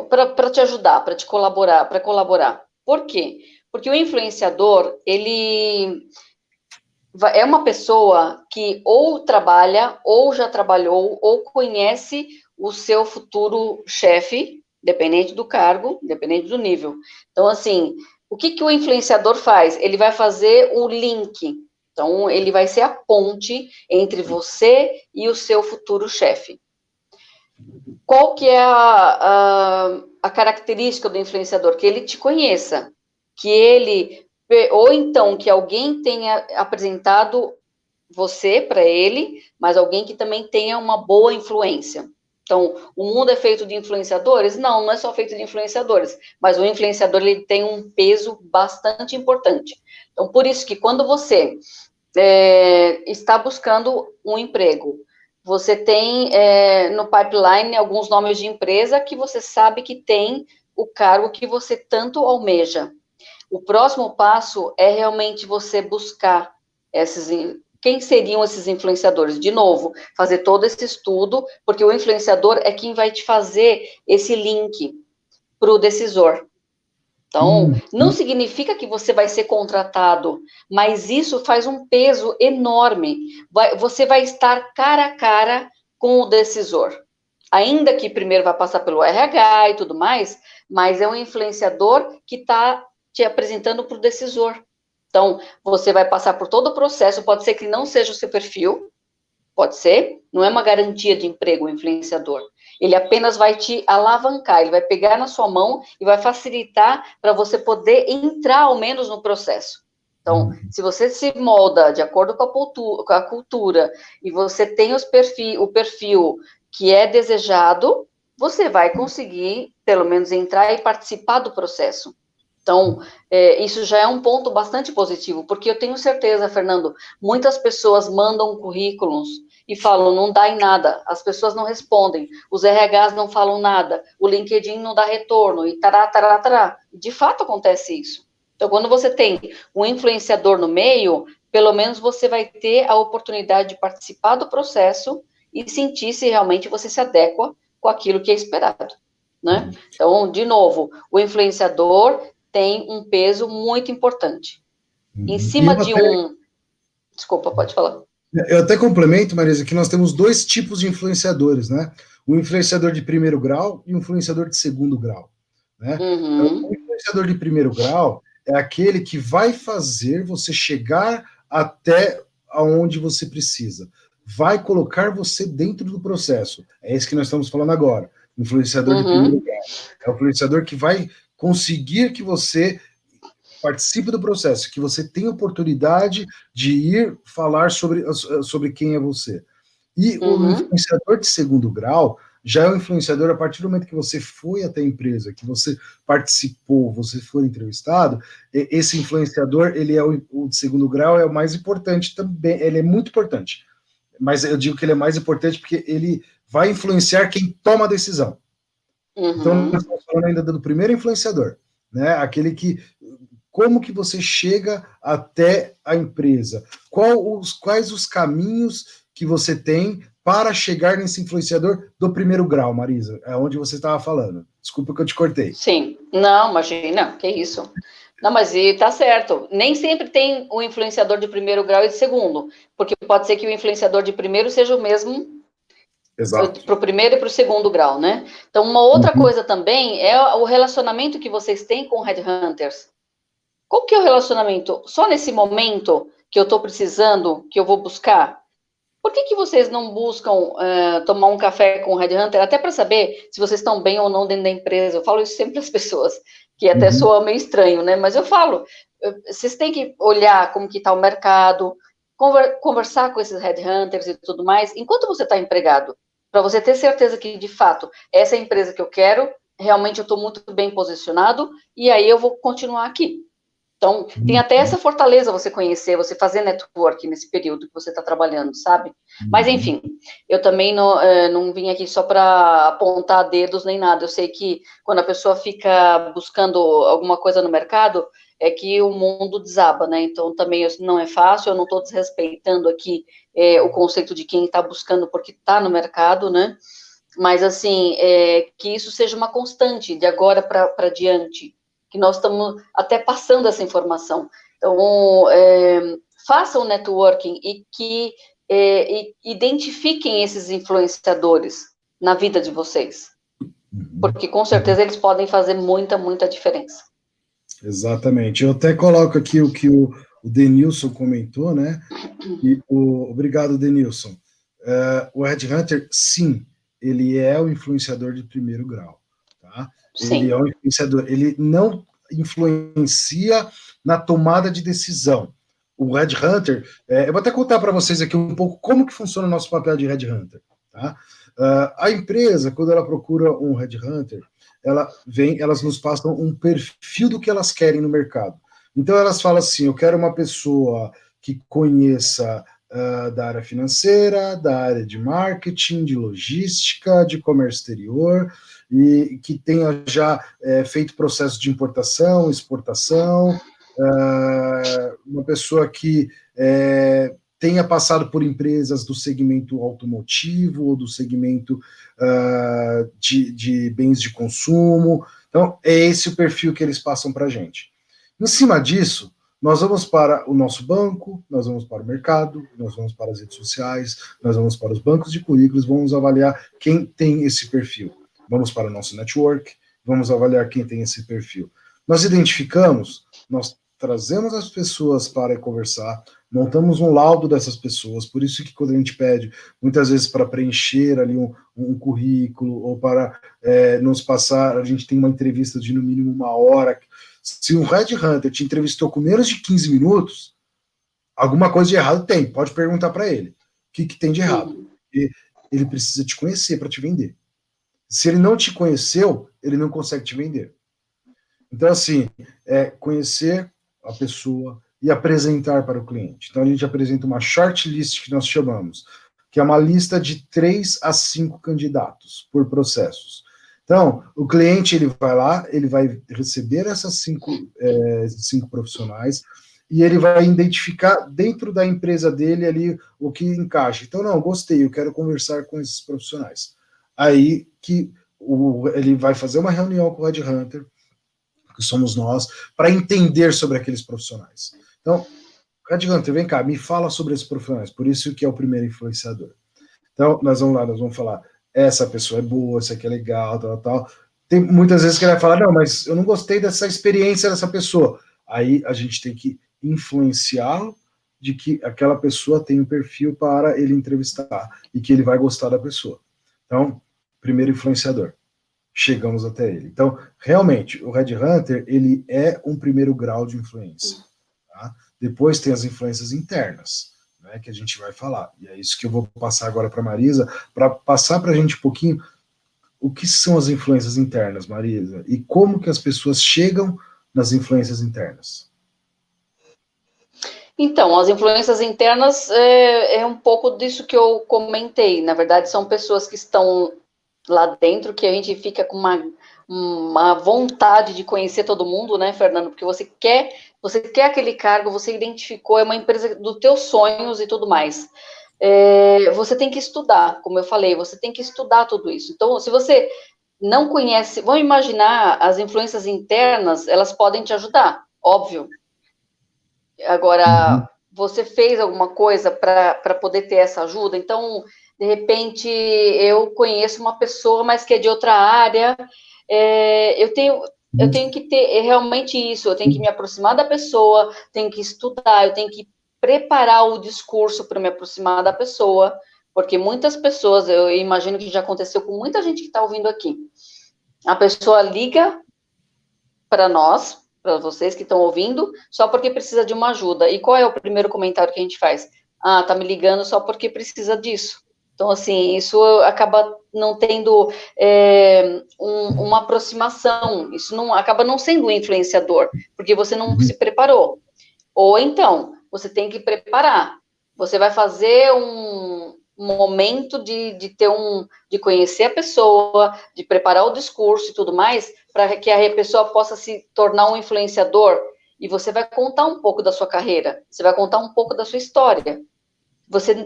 para te ajudar, para te colaborar. Por quê? Porque o influenciador, ele é uma pessoa que ou trabalha, ou já trabalhou, ou conhece o seu futuro chefe, dependente do cargo, dependente do nível. Então, assim, o que o influenciador faz? Ele vai fazer o link. Então, ele vai ser a ponte entre você e o seu futuro chefe. Qual que é a característica do influenciador? Que ele te conheça, ou então que alguém tenha apresentado você para ele, mas alguém que também tenha uma boa influência. Então, o mundo é feito de influenciadores? Não é só feito de influenciadores, mas o influenciador ele tem um peso bastante importante. Então, por isso que quando você está buscando um emprego, você tem no pipeline alguns nomes de empresa que você sabe que tem o cargo que você tanto almeja. O próximo passo é realmente você buscar quem seriam esses influenciadores? De novo, fazer todo esse estudo, porque o influenciador é quem vai te fazer esse link para o decisor. Então, não significa que você vai ser contratado, mas isso faz um peso enorme. Você vai estar cara a cara com o decisor. Ainda que primeiro vai passar pelo RH e tudo mais, mas é um influenciador que está te apresentando para o decisor. Então, você vai passar por todo o processo, pode ser que não seja o seu perfil, pode ser, não é uma garantia de emprego o influenciador. Ele apenas vai te alavancar, ele vai pegar na sua mão e vai facilitar para você poder entrar ao menos no processo. Então, se você se molda de acordo com a cultura e você tem o perfil que é desejado, você vai conseguir, pelo menos, entrar e participar do processo. Então, isso já é um ponto bastante positivo, porque eu tenho certeza, Fernando, muitas pessoas mandam currículos e falam, não dá em nada, as pessoas não respondem, os RHs não falam nada, o LinkedIn não dá retorno, e tará. De fato acontece isso. Então, quando você tem um influenciador no meio, pelo menos você vai ter a oportunidade de participar do processo e sentir se realmente você se adequa com aquilo que é esperado, né? Então, de novo, o influenciador tem um peso muito importante. Em cima de Desculpa, pode falar. Eu até complemento, Marisa, que nós temos dois tipos de influenciadores, né? O influenciador de primeiro grau e o influenciador de segundo grau, né? Então, o influenciador de primeiro grau é aquele que vai fazer você chegar até aonde você precisa. Vai colocar você dentro do processo. É isso que nós estamos falando agora. Influenciador de primeiro grau. É o influenciador que vai conseguir que você participe do processo, que você tenha oportunidade de ir falar sobre quem é você. E o influenciador de segundo grau já é um influenciador a partir do momento que você foi até a empresa, que você participou, você foi entrevistado, esse influenciador, ele é o de segundo grau, é o mais importante também, ele é muito importante, mas eu digo que ele é mais importante porque ele vai influenciar quem toma a decisão. Então, nós estamos falando ainda do primeiro influenciador, né? Aquele que como que você chega até a empresa? Quais os caminhos que você tem para chegar nesse influenciador do primeiro grau, Marisa? É onde você estava falando. Desculpa que eu te cortei. Sim, não, imagina, que isso. Não, mas tá certo. Nem sempre tem o influenciador de primeiro grau e de segundo, porque pode ser que o influenciador de primeiro seja o mesmo para o primeiro e para o segundo grau, né? Então, uma outra coisa também é o relacionamento que vocês têm com headhunters. Qual que é o relacionamento? Só nesse momento que eu estou precisando, que eu vou buscar? Por que vocês não buscam tomar um café com o headhunter, até para saber se vocês estão bem ou não dentro da empresa? Eu falo isso sempre às pessoas, que até soa meio estranho, né? Mas eu falo, vocês têm que olhar como que está o mercado, conversar com esses headhunters e tudo mais, enquanto você está empregado, para você ter certeza que, de fato, essa é a empresa que eu quero, realmente eu estou muito bem posicionado, e aí eu vou continuar aqui. Então, tem até essa fortaleza você conhecer, você fazer network nesse período que você está trabalhando, sabe? Mas, enfim, eu também não vim aqui só para apontar dedos nem nada. Eu sei que quando a pessoa fica buscando alguma coisa no mercado, é que o mundo desaba, né? Então, também não é fácil, eu não estou desrespeitando aqui o conceito de quem está buscando porque está no mercado, né? Mas, assim, que isso seja uma constante de agora para diante, que nós estamos até passando essa informação. Então, façam networking e que identifiquem esses influenciadores na vida de vocês, porque com certeza eles podem fazer muita, muita diferença. Exatamente. Eu até coloco aqui o que o Denilson comentou, né? Obrigado, Denilson. O headhunter, sim, ele é o influenciador de primeiro grau, tá? Ele é um influenciador, ele não influencia na tomada de decisão. O headhunter, eu vou até contar para vocês aqui um pouco como que funciona o nosso papel de headhunter, tá? A empresa, quando ela procura um headhunter, elas nos passam um perfil do que elas querem no mercado. Então elas falam assim, eu quero uma pessoa que conheça da área financeira, da área de marketing, de logística, de comércio exterior, e que tenha já feito processo de importação, exportação, uma pessoa que tenha passado por empresas do segmento automotivo ou do segmento de bens de consumo. Então, é esse o perfil que eles passam para a gente. Em cima disso, nós vamos para o nosso banco, nós vamos para o mercado, nós vamos para as redes sociais, nós vamos para os bancos de currículos, vamos avaliar quem tem esse perfil. Vamos para o nosso network, vamos avaliar quem tem esse perfil. Nós identificamos, nós trazemos as pessoas para conversar, montamos um laudo dessas pessoas, por isso que quando a gente pede, muitas vezes para preencher ali um currículo, ou para nos passar, a gente tem uma entrevista de no mínimo 1 hora. Se um headhunter te entrevistou com menos de 15 minutos, alguma coisa de errado tem, pode perguntar para ele. O que tem de errado? Ele precisa te conhecer para te vender. Se ele não te conheceu, ele não consegue te vender. Então, assim, conhecer a pessoa e apresentar para o cliente. Então, a gente apresenta uma shortlist que nós chamamos, que é uma lista de 3 a 5 candidatos por processos. Então, o cliente ele vai lá, ele vai receber esses 5 profissionais e ele vai identificar dentro da empresa dele ali o que encaixa. Então, não, gostei, eu quero conversar com esses profissionais. Aí que ele vai fazer uma reunião com o headhunter, que somos nós, para entender sobre aqueles profissionais. Então, Red Hunter, vem cá, me fala sobre esses profissionais, por isso que é o primeiro influenciador. Então, nós vamos lá, nós vamos falar, essa pessoa é boa, essa aqui é legal, tal. Tem muitas vezes que ele vai falar, não, mas eu não gostei dessa experiência dessa pessoa. Aí a gente tem que influenciá-lo de que aquela pessoa tem um perfil para ele entrevistar e que ele vai gostar da pessoa. Então, primeiro influenciador. Chegamos até ele. Então, realmente, o Red Hunter, ele é um primeiro grau de influência. Tá? Depois tem as influências internas, né, que a gente vai falar. E é isso que eu vou passar agora para a Marisa, para passar para a gente um pouquinho o que são as influências internas, Marisa, e como que as pessoas chegam nas influências internas. Então, as influências internas é um pouco disso que eu comentei. Na verdade, são pessoas que estão lá dentro, que a gente fica com uma vontade de conhecer todo mundo, né, Fernando? Porque você quer aquele cargo, você identificou, é uma empresa dos teus sonhos e tudo mais. Você tem que estudar, como eu falei, você tem que estudar tudo isso. Então, se você não conhece, vamos imaginar, as influências internas, elas podem te ajudar, óbvio. Agora, você fez alguma coisa para poder ter essa ajuda? Então, de repente, eu conheço uma pessoa, mas que é de outra área, eu tenho que ter realmente isso, eu tenho que me aproximar da pessoa, tenho que estudar, eu tenho que preparar o discurso para me aproximar da pessoa, porque muitas pessoas, eu imagino que já aconteceu com muita gente que está ouvindo aqui, a pessoa liga para nós, para vocês que estão ouvindo, só porque precisa de uma ajuda. E qual é o primeiro comentário que a gente faz? Ah, tá me ligando só porque precisa disso. Então, assim, isso acaba não tendo uma aproximação, isso não acaba não sendo um influenciador, porque você não se preparou. Ou então, você tem que preparar. Você vai fazer um momento de conhecer a pessoa, de preparar o discurso e tudo mais, para que a pessoa possa se tornar um influenciador, e você vai contar um pouco da sua carreira, você vai contar um pouco da sua história.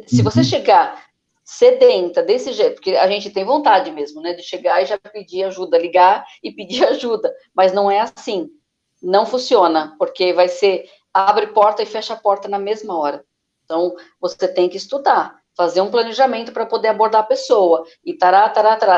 Se você chegar sedenta desse jeito, porque a gente tem vontade mesmo, né, de chegar e já pedir ajuda, ligar e pedir ajuda, mas não é assim, não funciona, porque vai ser, abre porta e fecha a porta na mesma hora. Então, você tem que estudar, fazer um planejamento para poder abordar a pessoa, e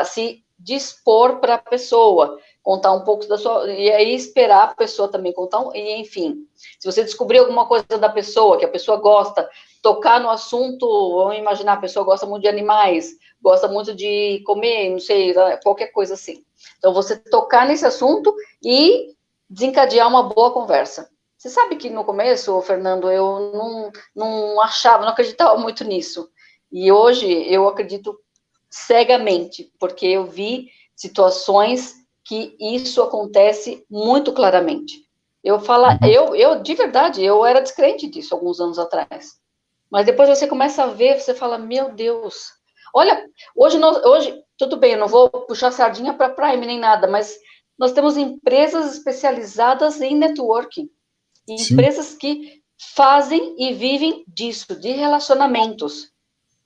se dispor para a pessoa, contar um pouco da sua, e aí esperar a pessoa também contar, e enfim, se você descobrir alguma coisa da pessoa, que a pessoa gosta, tocar no assunto, vamos imaginar, a pessoa gosta muito de animais, gosta muito de comer, não sei, qualquer coisa assim. Então, você tocar nesse assunto e desencadear uma boa conversa. Você sabe que no começo, Fernando, eu não achava, não acreditava muito nisso. E hoje eu acredito cegamente, porque eu vi situações que isso acontece muito claramente. Eu de verdade, eu era descrente disso alguns anos atrás. Mas depois você começa a ver, você fala, meu Deus. Olha, hoje tudo bem, eu não vou puxar sardinha para Prime nem nada, mas nós temos empresas especializadas em networking, empresas que fazem e vivem disso, de relacionamentos.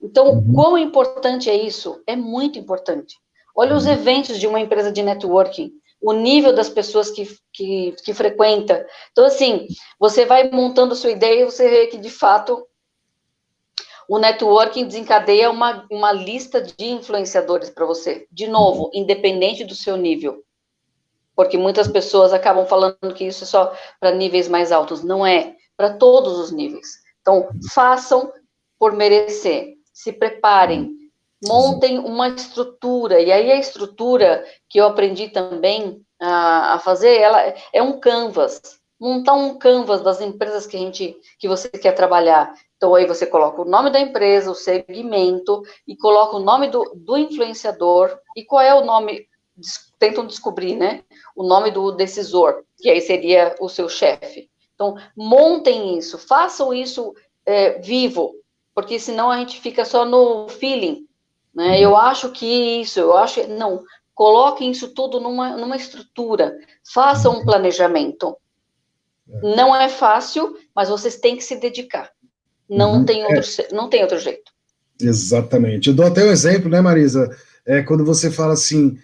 Então, quão importante é isso? É muito importante. Olha os eventos de uma empresa de networking, o nível das pessoas que frequenta. Então, assim, você vai montando sua ideia e você vê que, de fato, o networking desencadeia uma lista de influenciadores para você. De novo, independente do seu nível. Porque muitas pessoas acabam falando que isso é só para níveis mais altos. Não é, para todos os níveis. Então, façam por merecer. Se preparem. Montem uma estrutura. E aí a estrutura que eu aprendi também a fazer, ela é um canvas. Montar um canvas das empresas que você quer trabalhar. Então, aí você coloca o nome da empresa, o segmento, e coloca o nome do influenciador, e qual é o nome, tentam descobrir, né, o nome do decisor, que aí seria o seu chefe. Então, montem isso, façam isso vivo, porque senão a gente fica só no feeling, né, eu acho que isso, não, coloquem isso tudo numa estrutura, façam um planejamento. Não é fácil, mas vocês têm que se dedicar. Não tem outro jeito. Exatamente. Eu dou até um exemplo, né, Marisa? Quando você fala assim,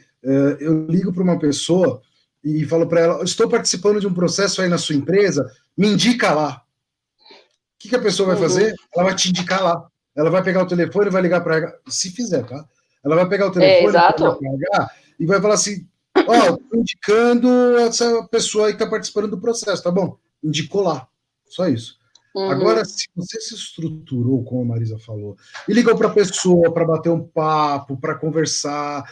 eu ligo para uma pessoa e falo para ela, estou participando de um processo aí na sua empresa, me indica lá. que a pessoa vai fazer? Ela vai te indicar lá. Ela vai pegar o telefone e vai ligar para RH, se fizer, tá? Ela vai pegar o telefone vai ligar para RH e vai falar assim, ó, tô indicando essa pessoa aí que está participando do processo, tá bom? Indicou lá. Só isso. Agora, se você se estruturou, como a Marisa falou, e ligou para a pessoa para bater um papo, para conversar,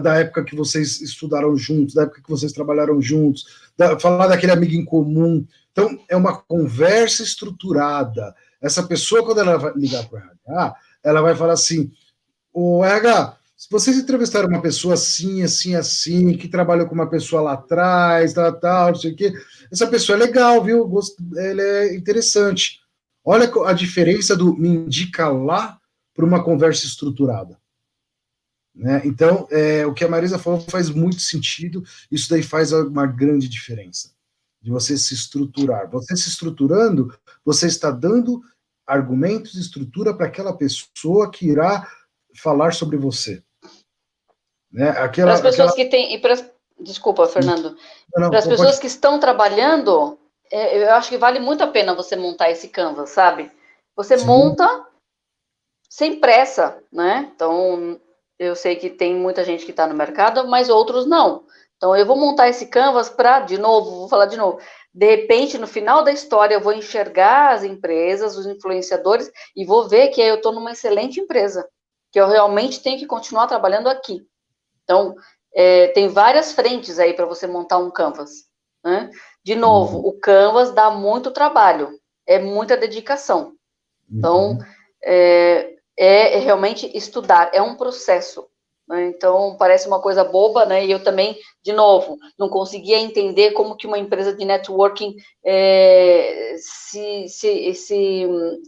da época que vocês estudaram juntos, da época que vocês trabalharam juntos, falar daquele amigo em comum. Então, é uma conversa estruturada. Essa pessoa, quando ela vai ligar para o RH, ela vai falar assim, ô RH, se vocês entrevistaram uma pessoa assim, assim, assim, que trabalhou com uma pessoa lá atrás, tal, não sei o quê, essa pessoa é legal, viu? Ela é interessante. Olha a diferença do me indica lá para uma conversa estruturada. Né? Então, o que a Marisa falou faz muito sentido, isso daí faz uma grande diferença, de você se estruturar. Você se estruturando, você está dando argumentos, estrutura para aquela pessoa que irá falar sobre você. Né? Para as pessoas que têm... Desculpa, Fernando. Para as pessoas que estão trabalhando, eu acho que vale muito a pena você montar esse Canvas, sabe? Você monta sem pressa, né? Então, eu sei que tem muita gente que está no mercado, mas outros não. Então, eu vou montar esse Canvas para, vou falar de novo, de repente, no final da história, eu vou enxergar as empresas, os influenciadores, e vou ver que eu estou numa excelente empresa, que eu realmente tenho que continuar trabalhando aqui. Então, tem várias frentes aí para você montar um Canvas. Né? De novo, o Canvas dá muito trabalho, é muita dedicação. Então, é realmente estudar, é um processo. Né? Então, parece uma coisa boba, né? E eu também, de novo, não conseguia entender como que uma empresa de networking se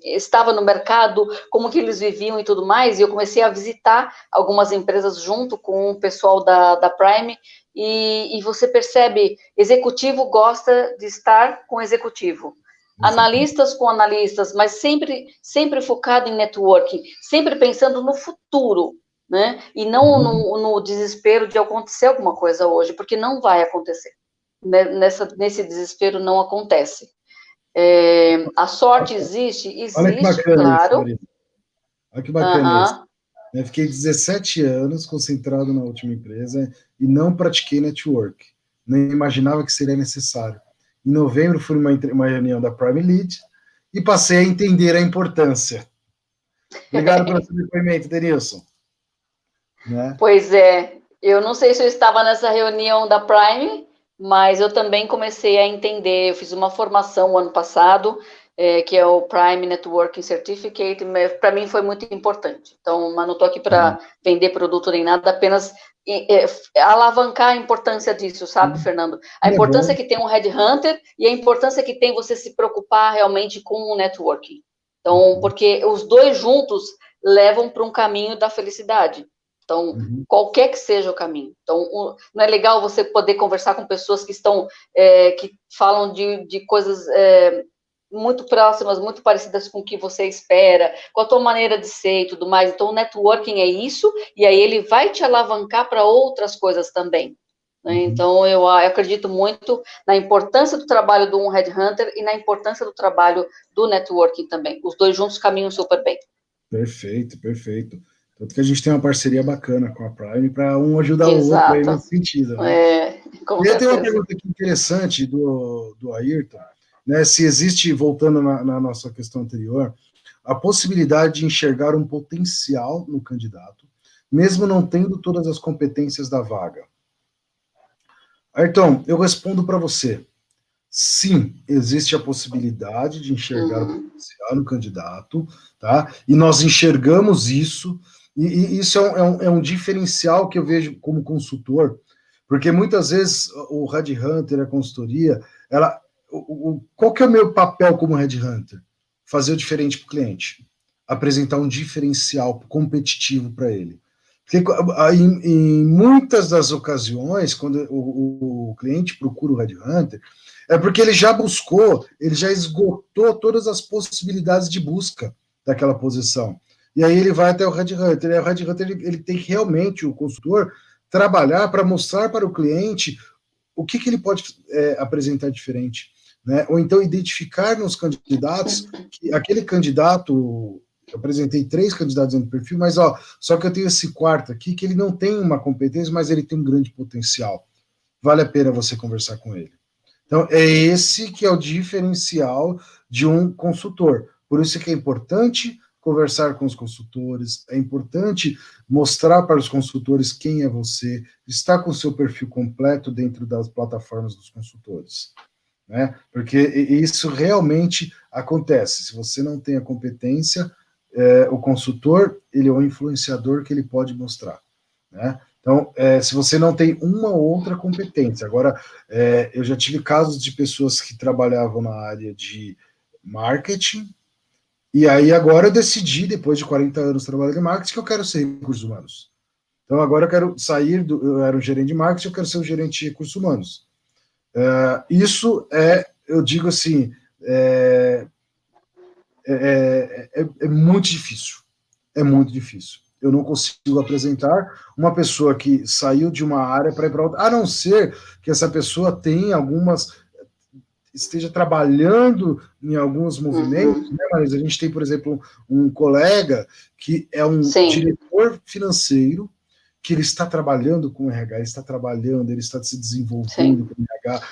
estava no mercado, como que eles viviam e tudo mais, e eu comecei a visitar algumas empresas junto com o pessoal da Prime, e você percebe, executivo gosta de estar com executivo, analistas com analistas, mas sempre focado em networking, sempre pensando no futuro, né? E não no desespero de acontecer alguma coisa hoje, porque não vai acontecer. Nesse desespero não acontece. A sorte existe, Olha que bacana, claro. Isso, olha que bacana isso. Eu fiquei 17 anos concentrado na última empresa e não pratiquei network. Nem imaginava que seria necessário. Em novembro, fui numa reunião da Prime Lead e passei a entender a importância. Obrigado pelo seu depoimento, Denilson. Né? Pois é, eu não sei se eu estava nessa reunião da Prime, mas eu também comecei a entender. Eu fiz uma formação ano passado, que é o Prime Networking Certificate, para mim foi muito importante. Então, mas não estou aqui para vender produto nem nada, apenas alavancar a importância disso, sabe, Fernando? A importância que tem um headhunter e a importância que tem você se preocupar realmente com o networking. Então, porque os dois juntos levam para um caminho da felicidade. Então, qualquer que seja o caminho. Então, não é legal você poder conversar com pessoas que estão, que falam de coisas muito próximas, muito parecidas com o que você espera, com a tua maneira de ser e tudo mais. Então, o networking é isso, e aí ele vai te alavancar para outras coisas também. Né? Então, eu acredito muito na importância do trabalho do headhunter e na importância do trabalho do networking também. Os dois juntos caminham super bem. Perfeito, perfeito. Tanto que a gente tem uma parceria bacana com a Prime para um ajudar o outro aí nesse sentido. Né? E aí tem uma pergunta aqui interessante do Ayrton, né? Se existe, voltando na nossa questão anterior, a possibilidade de enxergar um potencial no candidato, mesmo não tendo todas as competências da vaga. Ayrton, eu respondo para você. Sim, existe a possibilidade de enxergar o potencial no candidato, tá? E nós enxergamos isso, e isso é um diferencial que eu vejo como consultor, porque muitas vezes o headhunter, a consultoria, qual que é o meu papel como headhunter? Fazer o diferente para o cliente, apresentar um diferencial competitivo para ele. Porque em muitas das ocasiões, quando o cliente procura o headhunter, é porque ele já buscou, ele já esgotou todas as possibilidades de busca daquela posição. E aí ele vai até o headhunter. E o headhunter ele tem que realmente, o consultor, trabalhar para mostrar para o cliente o que ele pode apresentar diferente. né? Ou então identificar nos candidatos que aquele candidato, eu apresentei 3 candidatos no perfil, mas só que eu tenho esse quarto aqui que ele não tem uma competência, mas ele tem um grande potencial. Vale a pena você conversar com ele. Então, é esse que é o diferencial de um consultor. Por isso que é importante conversar com os consultores, é importante mostrar para os consultores quem é você, estar com o seu perfil completo dentro das plataformas dos consultores, né? Porque isso realmente acontece. Se você não tem a competência, o consultor, ele é um influenciador que ele pode mostrar, né? Então, se você não tem uma ou outra competência, agora, eu já tive casos de pessoas que trabalhavam na área de marketing, e aí agora eu decidi, depois de 40 anos trabalhando em marketing, que eu quero ser recursos humanos. Então agora eu quero sair eu era um gerente de marketing, eu quero ser um gerente de recursos humanos. Isso eu digo assim, é muito difícil. É muito difícil. Eu não consigo apresentar uma pessoa que saiu de uma área para ir para outra, a não ser que essa pessoa tenha esteja trabalhando em alguns movimentos, né, Marisa? A gente tem, por exemplo, um colega que é um diretor financeiro, que ele está trabalhando com RH, ele está trabalhando, ele está se desenvolvendo com RH.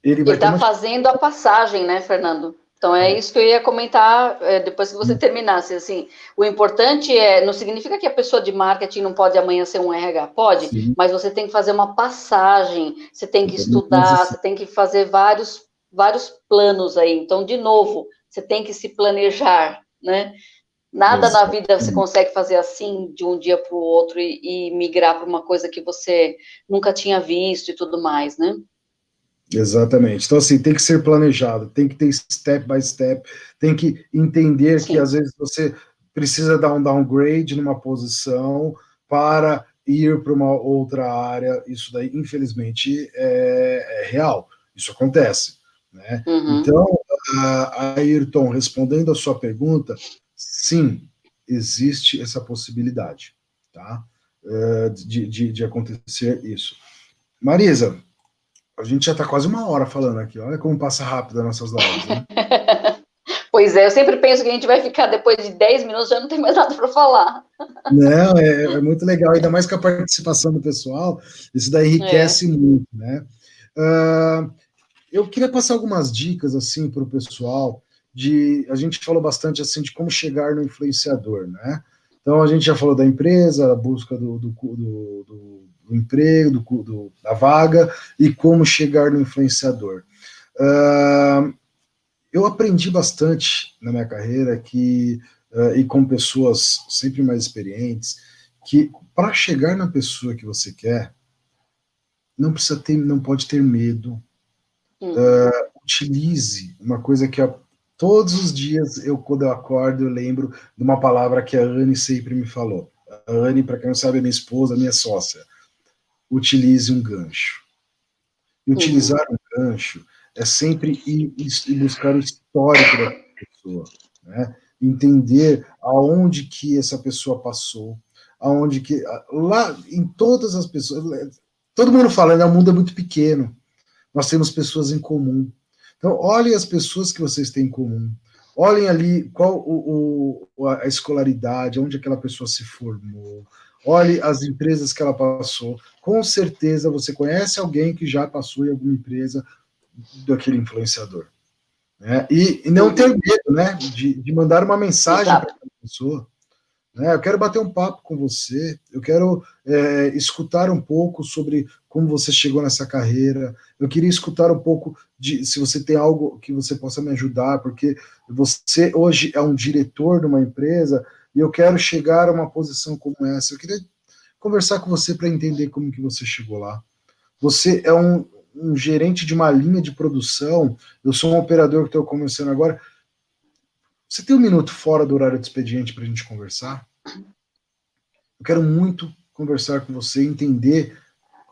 Ele está fazendo a passagem, né, Fernando? Então, é isso que eu ia comentar depois que você terminasse. Assim, o importante não significa que a pessoa de marketing não pode amanhã ser um RH. Pode, sim, mas você tem que fazer uma passagem, você tem que estudar, você tem que fazer vários planos aí. Então, de novo, você tem que se planejar, né? Nada na vida você consegue fazer assim, de um dia para o outro, e migrar para uma coisa que você nunca tinha visto e tudo mais, né? Exatamente. Então, assim, tem que ser planejado, tem que ter step by step, tem que entender sim, que às vezes você precisa dar um downgrade numa posição para ir para uma outra área. Isso daí, infelizmente, é real. Isso acontece, né? Então, Ayrton, respondendo a sua pergunta, sim, existe essa possibilidade, tá? De acontecer isso. Marisa, a gente já está quase 1 hora falando aqui. Olha como passa rápido as nossas lives, né? Pois é, eu sempre penso que a gente vai ficar depois de 10 minutos, já não tem mais nada para falar. Não, é muito legal, ainda mais com a participação do pessoal, isso daí enriquece muito, né? Eu queria passar algumas dicas, assim, para o pessoal, a gente falou bastante, assim, de como chegar no influenciador, né? Então, a gente já falou da empresa, a busca do emprego, da vaga, e como chegar no influenciador. Eu aprendi bastante na minha carreira e com pessoas sempre mais experientes, que para chegar na pessoa que você quer, não pode ter medo. Utilize uma coisa que todos os dias, quando eu acordo, eu lembro de uma palavra que a Anne sempre me falou. A Anne, para quem não sabe, é minha esposa, minha sócia. Utilize um gancho. E utilizar um gancho é sempre ir buscar o histórico da pessoa, né? Entender aonde que essa pessoa passou, aonde que lá em todas as pessoas, todo mundo fala, né, o mundo é muito pequeno, nós temos pessoas em comum. Então, olhem as pessoas que vocês têm em comum. Olhem ali qual a escolaridade, onde aquela pessoa se formou. Olhe as empresas que ela passou. Com certeza você conhece alguém que já passou em alguma empresa daquele influenciador. Né? E não ter medo, né, de mandar uma mensagem para aquela pessoa. Né? Eu quero bater um papo com você, eu quero escutar um pouco sobre como você chegou nessa carreira, eu queria escutar um pouco se você tem algo que você possa me ajudar, porque você hoje é um diretor de uma empresa e eu quero chegar a uma posição como essa. Eu queria conversar com você para entender como que você chegou lá. Você é um gerente de uma linha de produção, eu sou um operador que estou começando agora. Você tem 1 minuto fora do horário de expediente para a gente conversar? Eu quero muito conversar com você, entender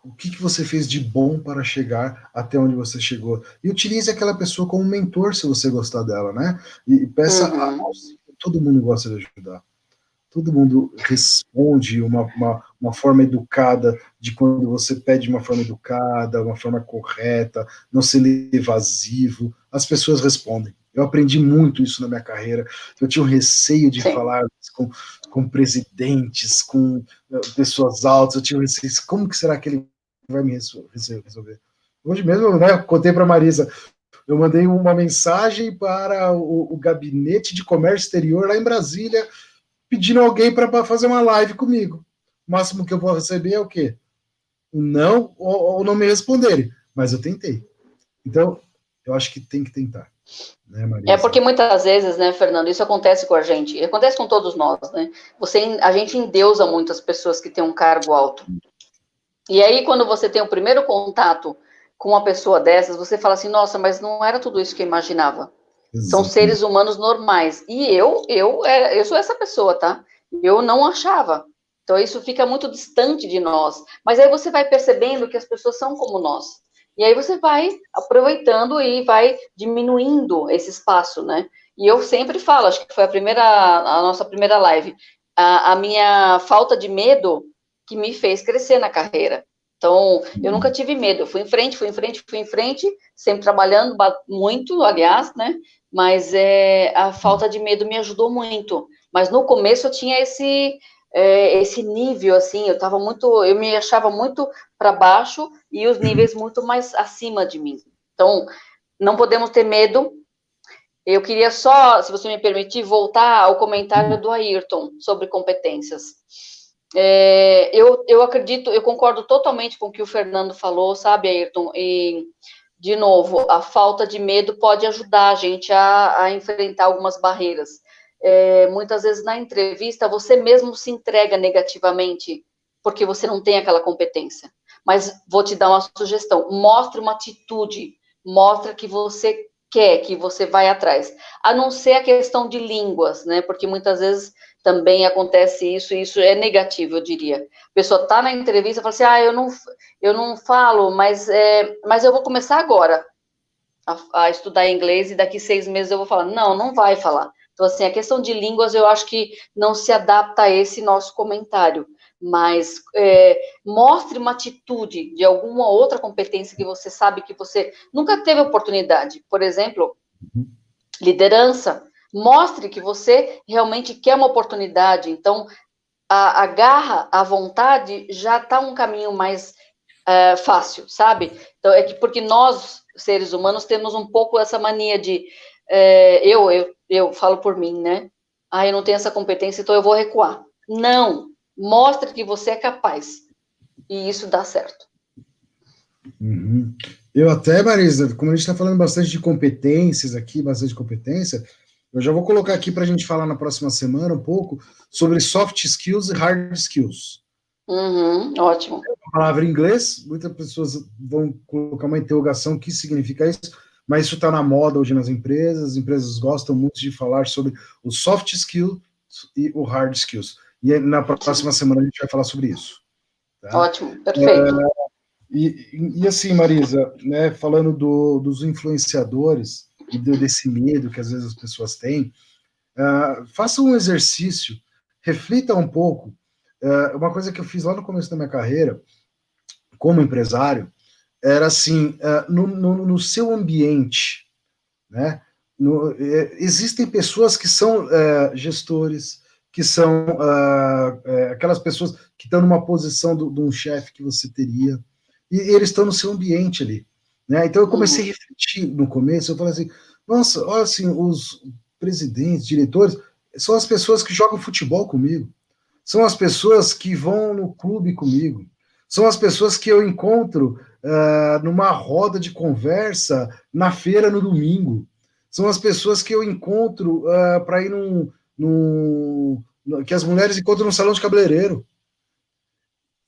o que você fez de bom para chegar até onde você chegou. E utilize aquela pessoa como mentor, se você gostar dela, né? E peça auxílio, todo mundo gosta de ajudar. todo mundo responde uma forma educada, de quando você pede de uma forma educada, uma forma correta, não sendo evasivo, as pessoas respondem. Eu aprendi muito isso na minha carreira. Eu tinha um receio de falar com presidentes, com pessoas altas, eu tinha um receio, como que será que ele vai me resolver? Hoje mesmo, né, eu contei para a Marisa, eu mandei uma mensagem para o gabinete de comércio exterior lá em Brasília, pedindo alguém para fazer uma live comigo. O máximo que eu vou receber é o quê? Um não ou não me responderem. Mas eu tentei. Então, eu acho que tem que tentar. Né, Marisa? É porque muitas vezes, né, Fernando, isso acontece com a gente, acontece com todos nós, né? A gente endeusa muitas pessoas que têm um cargo alto. E aí, quando você tem o primeiro contato com uma pessoa dessas, você fala assim, nossa, mas não era tudo isso que eu imaginava. Exatamente. São seres humanos normais. E eu sou essa pessoa, tá? Eu não achava. Então, isso fica muito distante de nós. Mas aí você vai percebendo que as pessoas são como nós. E aí você vai aproveitando e vai diminuindo esse espaço, né? E eu sempre falo, acho que foi a nossa primeira live, a minha falta de medo que me fez crescer na carreira. Então, eu nunca tive medo. Eu fui em frente, sempre trabalhando muito, aliás, né? Mas a falta de medo me ajudou muito. Mas no começo eu tinha esse nível, assim, eu me achava muito para baixo e os níveis muito mais acima de mim. Então, não podemos ter medo. Eu queria só, se você me permitir, voltar ao comentário do Ayrton sobre competências. Eu acredito, eu concordo totalmente com o que o Fernando falou, sabe, Ayrton? E, de novo, a falta de medo pode ajudar a gente a enfrentar algumas barreiras. Muitas vezes na entrevista você mesmo se entrega negativamente porque você não tem aquela competência. Mas vou te dar uma sugestão: mostre uma atitude, mostra que você quer, que você vai atrás. A não ser a questão de línguas, né? Porque muitas vezes também acontece isso, e isso é negativo, eu diria. A pessoa está na entrevista e fala assim, eu não falo, mas eu vou começar agora a estudar inglês e daqui 6 meses eu vou falar. Não, não vai falar. Então, assim, a questão de línguas eu acho que não se adapta a esse nosso comentário, mas mostre uma atitude de alguma outra competência que você sabe que você nunca teve oportunidade. Por exemplo, liderança. Mostre que você realmente quer uma oportunidade. Então, a garra, a vontade já está um caminho mais fácil, sabe? Então, porque nós, seres humanos, temos um pouco essa mania de eu falo por mim, né? Eu não tenho essa competência, então eu vou recuar. Não, mostre que você é capaz. E isso dá certo. Uhum. Eu até, Marisa, como a gente está falando bastante de competências aqui, bastante competência, eu já vou colocar aqui para a gente falar na próxima semana um pouco sobre soft skills e hard skills. Ótimo. É uma palavra em inglês, muitas pessoas vão colocar uma interrogação, o que significa isso, mas isso está na moda hoje nas empresas, as empresas gostam muito de falar sobre o soft skills e o hard skills. E na próxima semana a gente vai falar sobre isso. Tá? Ótimo, perfeito. E assim, Marisa, né, falando dos influenciadores e desse medo que às vezes as pessoas têm, faça um exercício, reflita um pouco. Uma coisa que eu fiz lá no começo da minha carreira, como empresário, era assim, no seu ambiente, né, existem pessoas que são gestores, que são aquelas pessoas que estão numa posição de um chefe que você teria, e eles estão no seu ambiente ali. Né? Então eu comecei a refletir no começo, eu falei assim, nossa, olha assim, os presidentes, diretores, são as pessoas que jogam futebol comigo, são as pessoas que vão no clube comigo, são as pessoas que eu encontro numa roda de conversa na feira no domingo, são as pessoas que eu encontro para ir que as mulheres encontram no salão de cabeleireiro.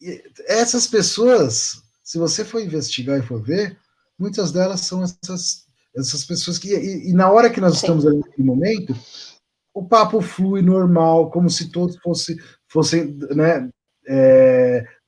E essas pessoas, se você for investigar e for ver, muitas delas são essas pessoas que... E na hora que nós estamos ali naquele momento, o papo flui normal, como se todos fossem né,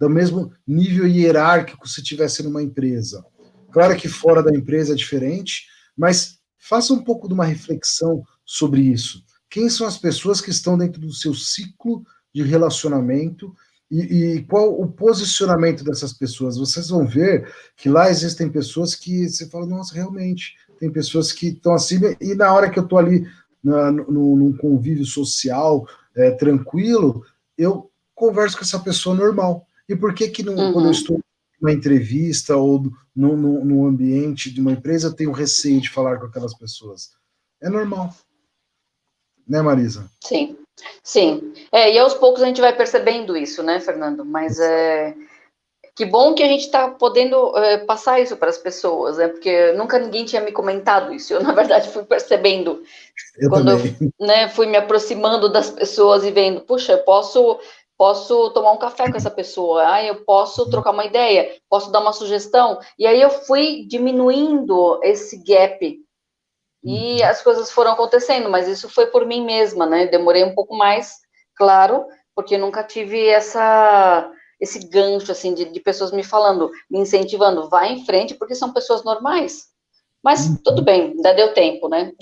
do mesmo nível hierárquico se estivesse numa empresa. Claro que fora da empresa é diferente, mas faça um pouco de uma reflexão sobre isso. quem são as pessoas que estão dentro do seu ciclo de relacionamento e qual o posicionamento dessas pessoas. Vocês vão ver que lá existem pessoas que você fala, nossa, realmente, tem pessoas que estão acima, e na hora que eu estou ali num convívio social tranquilo, eu converso com essa pessoa normal. E por que não, quando eu estou numa entrevista ou no ambiente de uma empresa, eu tenho receio de falar com aquelas pessoas? É normal. Né, Marisa? Sim, sim. E aos poucos a gente vai percebendo isso, né, Fernando? Mas que bom que a gente está podendo passar isso para as pessoas, né? Porque nunca ninguém tinha me comentado isso. Eu, na verdade, fui percebendo Eu quando também. eu, né, fui me aproximando das pessoas e vendo, puxa, eu posso tomar um café com essa pessoa, eu posso trocar uma ideia, posso dar uma sugestão. E aí eu fui diminuindo esse gap e as coisas foram acontecendo, mas isso foi por mim mesma, né? Demorei um pouco mais, claro, porque eu nunca tive esse gancho, assim, de pessoas me falando, me incentivando, vai em frente, porque são pessoas normais. Mas tudo bem, ainda deu tempo, né?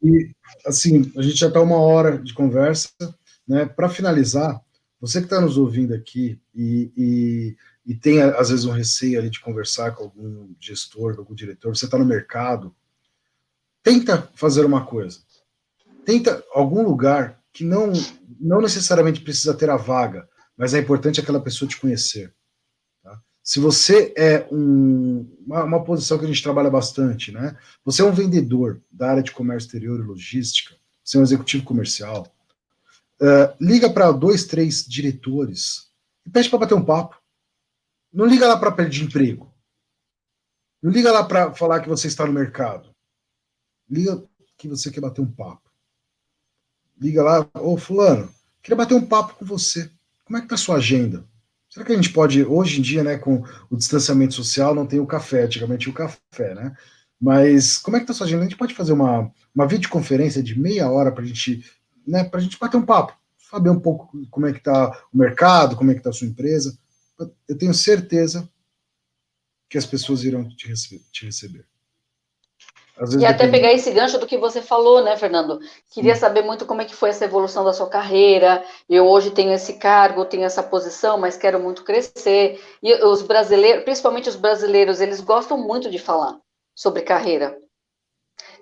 E, assim, a gente já está 1 hora de conversa, né? Para finalizar, você que está nos ouvindo aqui e tem, às vezes, um receio ali de conversar com algum gestor, com algum diretor, você está no mercado, tenta fazer uma coisa. Tenta algum lugar que não necessariamente precisa ter a vaga, mas é importante aquela pessoa te conhecer. Tá? Se você é uma posição que a gente trabalha bastante, né? Você é um vendedor da área de comércio exterior e logística, você é um executivo comercial, liga para 2, 3 diretores e pede para bater um papo. Não liga lá para pedir emprego. Não liga lá para falar que você está no mercado. Liga que você quer bater um papo. Liga lá, ô fulano, queria bater um papo com você. Como é que tá a sua agenda? Será que a gente pode, hoje em dia, né, com o distanciamento social, não tem o café, antigamente o café, né? Mas como é que tá a sua agenda? A gente pode fazer uma videoconferência de meia hora para né, pra gente bater um papo, saber um pouco como é que tá o mercado, como é que tá a sua empresa. Eu tenho certeza que as pessoas irão te receber. Às E vezes até depende. pegar esse gancho do que você falou, né, Fernando? Queria Sim. saber muito como é que foi essa evolução da sua carreira. Eu hoje tenho esse cargo, tenho essa posição, mas quero muito crescer. E os brasileiros, principalmente os brasileiros, eles gostam muito de falar sobre carreira.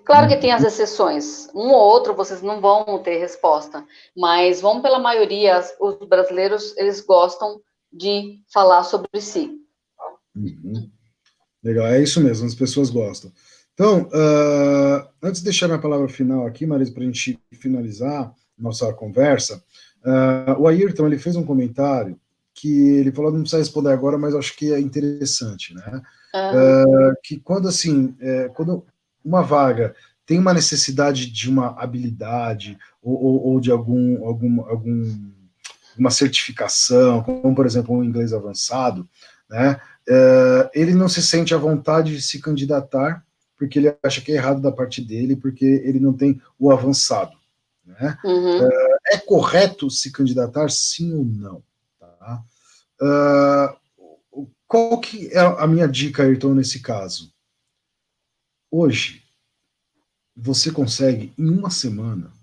Claro que tem as exceções. Um ou outro vocês não vão ter resposta, mas vamos pela maioria, os brasileiros, eles gostam de falar sobre si. Uhum. Legal, é isso mesmo, as pessoas gostam. Então, antes de deixar minha palavra final aqui, Marisa, para a gente finalizar nossa conversa, o Ayrton ele fez um comentário que ele falou, não precisa responder agora, mas acho que é interessante, né? Que quando assim, quando uma vaga tem uma necessidade de uma habilidade ou de alguma certificação, como por exemplo um inglês avançado, né? Ele não se sente à vontade de se candidatar porque ele acha que é errado da parte dele, porque ele não tem o avançado. Né? Uhum. É correto se candidatar, sim ou não? Tá? Qual que é a minha dica, Ayrton, nesse caso? Hoje, você consegue, em 1 semana,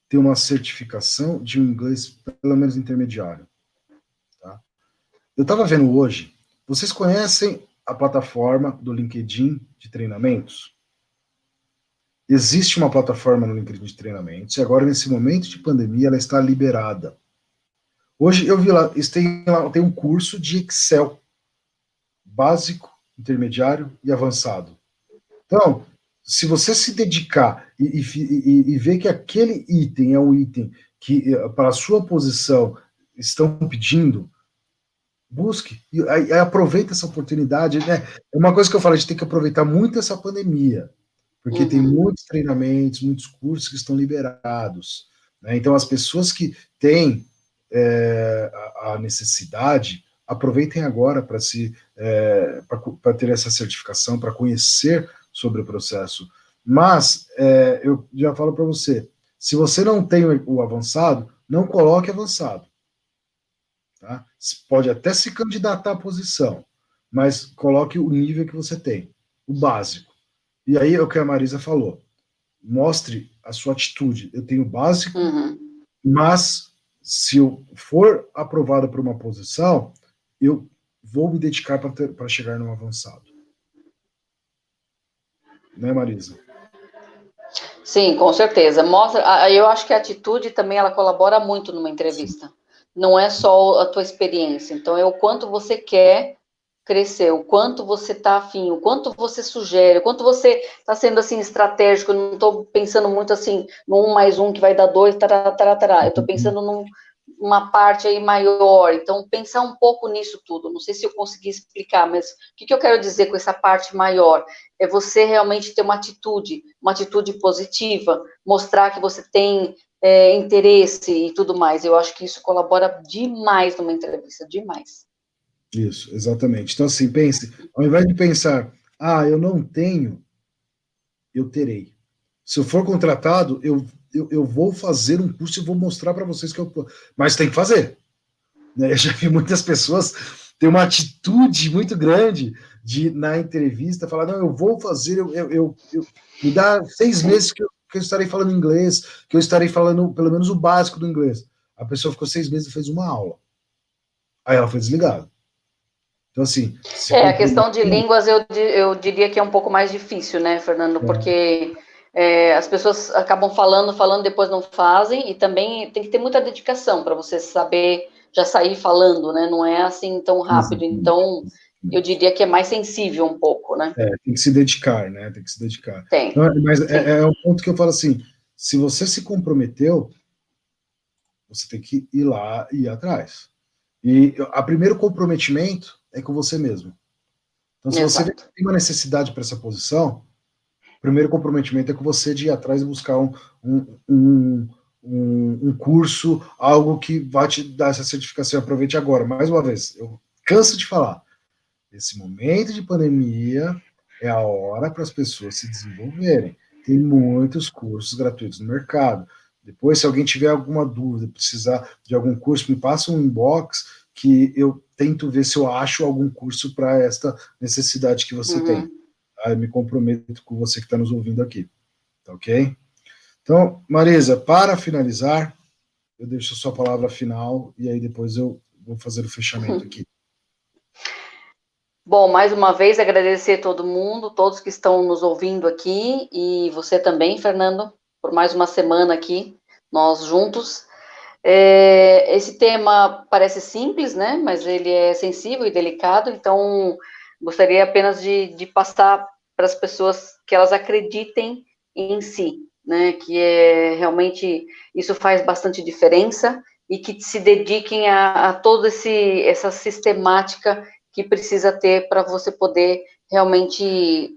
ter uma certificação de um inglês, pelo menos intermediário. Tá? Eu estava vendo hoje, vocês conhecem a plataforma do LinkedIn de treinamentos? Existe uma plataforma no LinkedIn de treinamentos e agora, nesse momento de pandemia, ela está liberada. Hoje eu vi lá, tem um curso de Excel básico, intermediário e avançado. Então, se você se dedicar e ver que aquele item é um item que, para a sua posição, estão pedindo, busque e aproveita essa oportunidade, né? É uma coisa que eu falo, a gente tem que aproveitar muito essa pandemia, porque tem muitos treinamentos, muitos cursos que estão liberados, né? Então as pessoas que têm a necessidade aproveitem agora para para ter essa certificação, para conhecer sobre o processo. Mas eu já falo para você, se você não tem o avançado, não coloque avançado. Tá? Pode até se candidatar à posição, mas coloque o nível que você tem, o básico. E aí é o que a Marisa falou. Mostre a sua atitude. Eu tenho o básico, Uhum. mas se eu for aprovado para uma posição, eu vou me dedicar para chegar no avançado. Né, Marisa? Sim, com certeza. Mostra, eu acho que a atitude também ela colabora muito numa entrevista. Sim. Não é só a tua experiência. Então, é o quanto você quer crescer, o quanto você está afim, o quanto você sugere, o quanto você está sendo assim estratégico. Eu não estou pensando muito assim no 1 mais 1 que vai dar 2, tará, tará, tará. Eu estou pensando numa parte aí maior. Então, pensar um pouco nisso tudo. Não sei se eu consegui explicar, mas o que eu quero dizer com essa parte maior? É você realmente ter uma atitude positiva, mostrar que você tem interesse e tudo mais. Eu acho que isso colabora demais numa entrevista, demais. Isso, exatamente. Então, assim, pense, ao invés de pensar, eu não tenho, eu terei. Se eu for contratado, eu vou fazer um curso e vou mostrar para vocês que eu... Mas tem que fazer. Né? Eu já vi muitas pessoas ter uma atitude muito grande de, na entrevista, falar, não, eu vou fazer, me dá 6 meses que eu estarei falando inglês, que eu estarei falando pelo menos o básico do inglês. A pessoa ficou 6 meses e fez uma aula. Aí ela foi desligada. Então, assim... a questão de línguas eu diria que é um pouco mais difícil, né, Fernando? Porque as pessoas acabam falando, depois não fazem, e também tem que ter muita dedicação para você saber já sair falando, né? Não é assim tão rápido. Então, eu diria que é mais sensível um pouco, né? Tem que se dedicar, né? Tem que se dedicar. Tem. Então, mas é um ponto que eu falo assim, se você se comprometeu, você tem que ir lá e ir atrás. E o primeiro comprometimento é com você mesmo. Então, se você tem uma necessidade para essa posição, o primeiro comprometimento é com você de ir atrás e buscar um curso, algo que vai te dar essa certificação. Aproveite agora. Mais uma vez, eu canso de falar. Esse momento de pandemia é a hora para as pessoas se desenvolverem. Tem muitos cursos gratuitos no mercado. Depois, se alguém tiver alguma dúvida, precisar de algum curso, me passa um inbox que eu tento ver se eu acho algum curso para esta necessidade que você tem. Tá? Eu me comprometo com você que está nos ouvindo aqui. Tá ok? Então, Marisa, para finalizar, eu deixo a sua palavra final e aí depois eu vou fazer o fechamento aqui. Bom, mais uma vez agradecer a todo mundo, todos que estão nos ouvindo aqui, e você também, Fernando, por mais uma semana aqui, nós juntos. Esse tema parece simples, né? Mas ele é sensível e delicado, então gostaria apenas de passar para as pessoas que elas acreditem em si, né? Que realmente isso faz bastante diferença e que se dediquem a toda essa sistemática que precisa ter para você poder realmente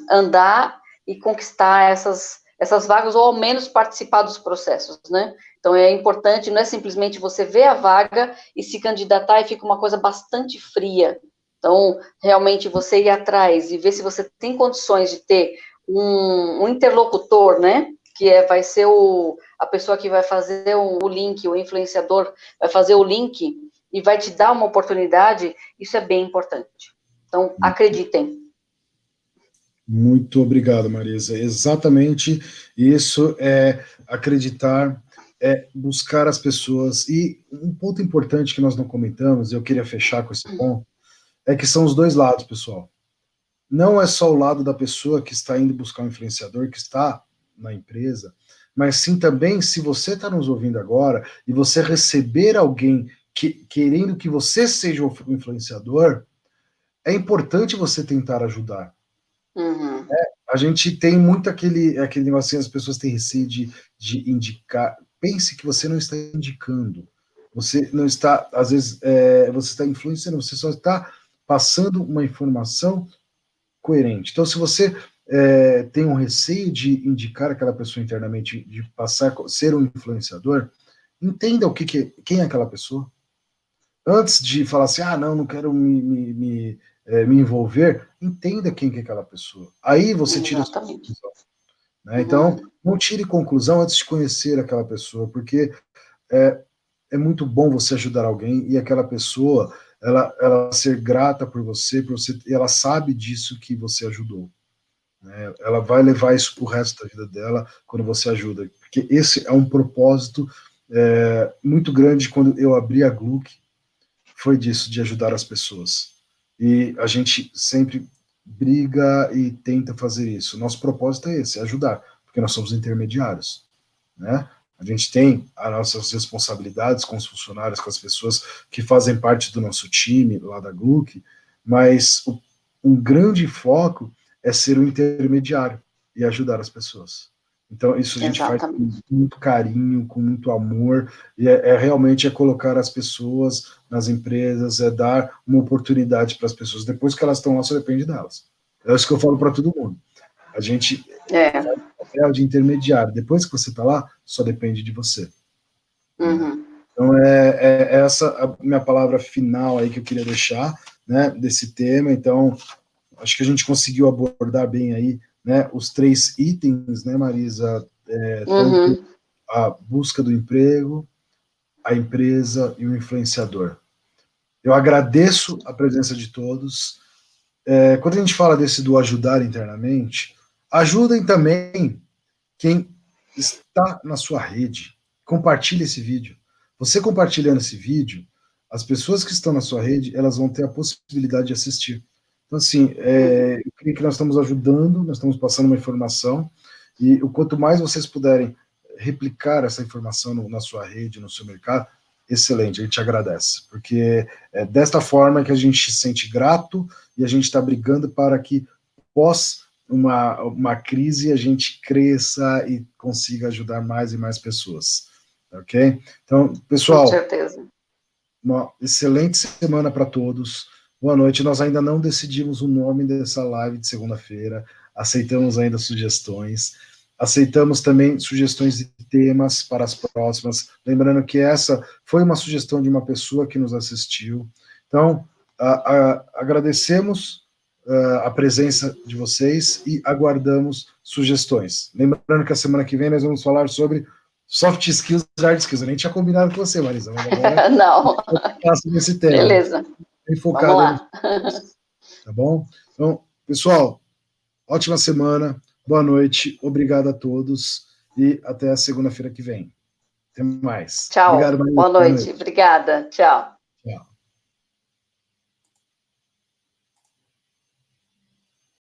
andar e conquistar essas vagas, ou ao menos participar dos processos, né? Então, é importante, não é simplesmente você ver a vaga e se candidatar e fica uma coisa bastante fria. Então, realmente, você ir atrás e ver se você tem condições de ter um interlocutor, né? Que vai ser a pessoa que vai fazer o link, o influenciador vai fazer o link e vai te dar uma oportunidade, isso é bem importante. Então, acreditem. Muito obrigado, Marisa. Exatamente isso é acreditar, é buscar as pessoas. E um ponto importante que nós não comentamos, eu queria fechar com esse ponto, é que são os dois lados, pessoal. Não é só o lado da pessoa que está indo buscar um influenciador, que está na empresa, mas sim também, se você está nos ouvindo agora e você receber alguém querendo que você seja o influenciador, é importante você tentar ajudar. Uhum. A gente tem muito aquele negócio, as pessoas têm receio de indicar. Pense que você não está indicando. Você não está, às vezes, você está influenciando, você só está passando uma informação coerente. Então, se você tem um receio de indicar aquela pessoa internamente, de passar, ser um influenciador, entenda quem é aquela pessoa. Antes de falar assim, não quero me envolver, entenda quem que é aquela pessoa. Aí você tira a sua conclusão. Né? Então, não tire conclusão antes de conhecer aquela pessoa, porque é muito bom você ajudar alguém e aquela pessoa, ela ser grata por você, e ela sabe disso que você ajudou. né? Ela vai levar isso para o resto da vida dela quando você ajuda, porque esse é um propósito muito grande. Quando eu abri a Gluck, foi disso, de ajudar as pessoas. E a gente sempre briga e tenta fazer isso. Nosso propósito é esse, é ajudar, porque nós somos intermediários, né? A gente tem as nossas responsabilidades com os funcionários, com as pessoas que fazem parte do nosso time lá da Gluck, mas um grande foco é ser o intermediário e ajudar as pessoas. Então, isso a gente faz com muito carinho, com muito amor, e realmente colocar as pessoas nas empresas, é dar uma oportunidade para as pessoas. Depois que elas estão lá, só depende delas. É isso que eu falo para todo mundo. A gente faz o papel de intermediário. Depois que você está lá, só depende de você. Uhum. Então, é essa a minha palavra final aí que eu queria deixar, né, desse tema. Então, acho que a gente conseguiu abordar bem aí, né, os 3 itens, né, Marisa? Tanto a busca do emprego, a empresa e o influenciador. Eu agradeço a presença de todos. Quando a gente fala desse do ajudar internamente, ajudem também quem está na sua rede. Compartilhe esse vídeo. Você compartilhando esse vídeo, as pessoas que estão na sua rede, elas vão ter a possibilidade de assistir. Então, assim, eu creio que nós estamos ajudando, nós estamos passando uma informação, e o quanto mais vocês puderem replicar essa informação na sua rede, no seu mercado, excelente, a gente agradece, porque é desta forma que a gente se sente grato e a gente está brigando para que, pós uma crise, a gente cresça e consiga ajudar mais e mais pessoas, ok? Então, pessoal, com certeza. Uma excelente semana para todos. Boa noite. Nós ainda não decidimos o nome dessa live de segunda-feira. Aceitamos ainda sugestões. Aceitamos também sugestões de temas para as próximas. Lembrando que essa foi uma sugestão de uma pessoa que nos assistiu. Então, agradecemos a presença de vocês e aguardamos sugestões. Lembrando que a semana que vem nós vamos falar sobre soft skills e hard skills. Eu nem tinha combinado com você, Marisa, mas agora não. Faço nesse tema. Beleza. Bem focado. Vamos lá. Tá bom? Então, pessoal, ótima semana, boa noite, obrigado a todos e até a segunda-feira que vem. Até mais. Tchau. Obrigado, Marisa. Boa noite. Obrigada. Tchau.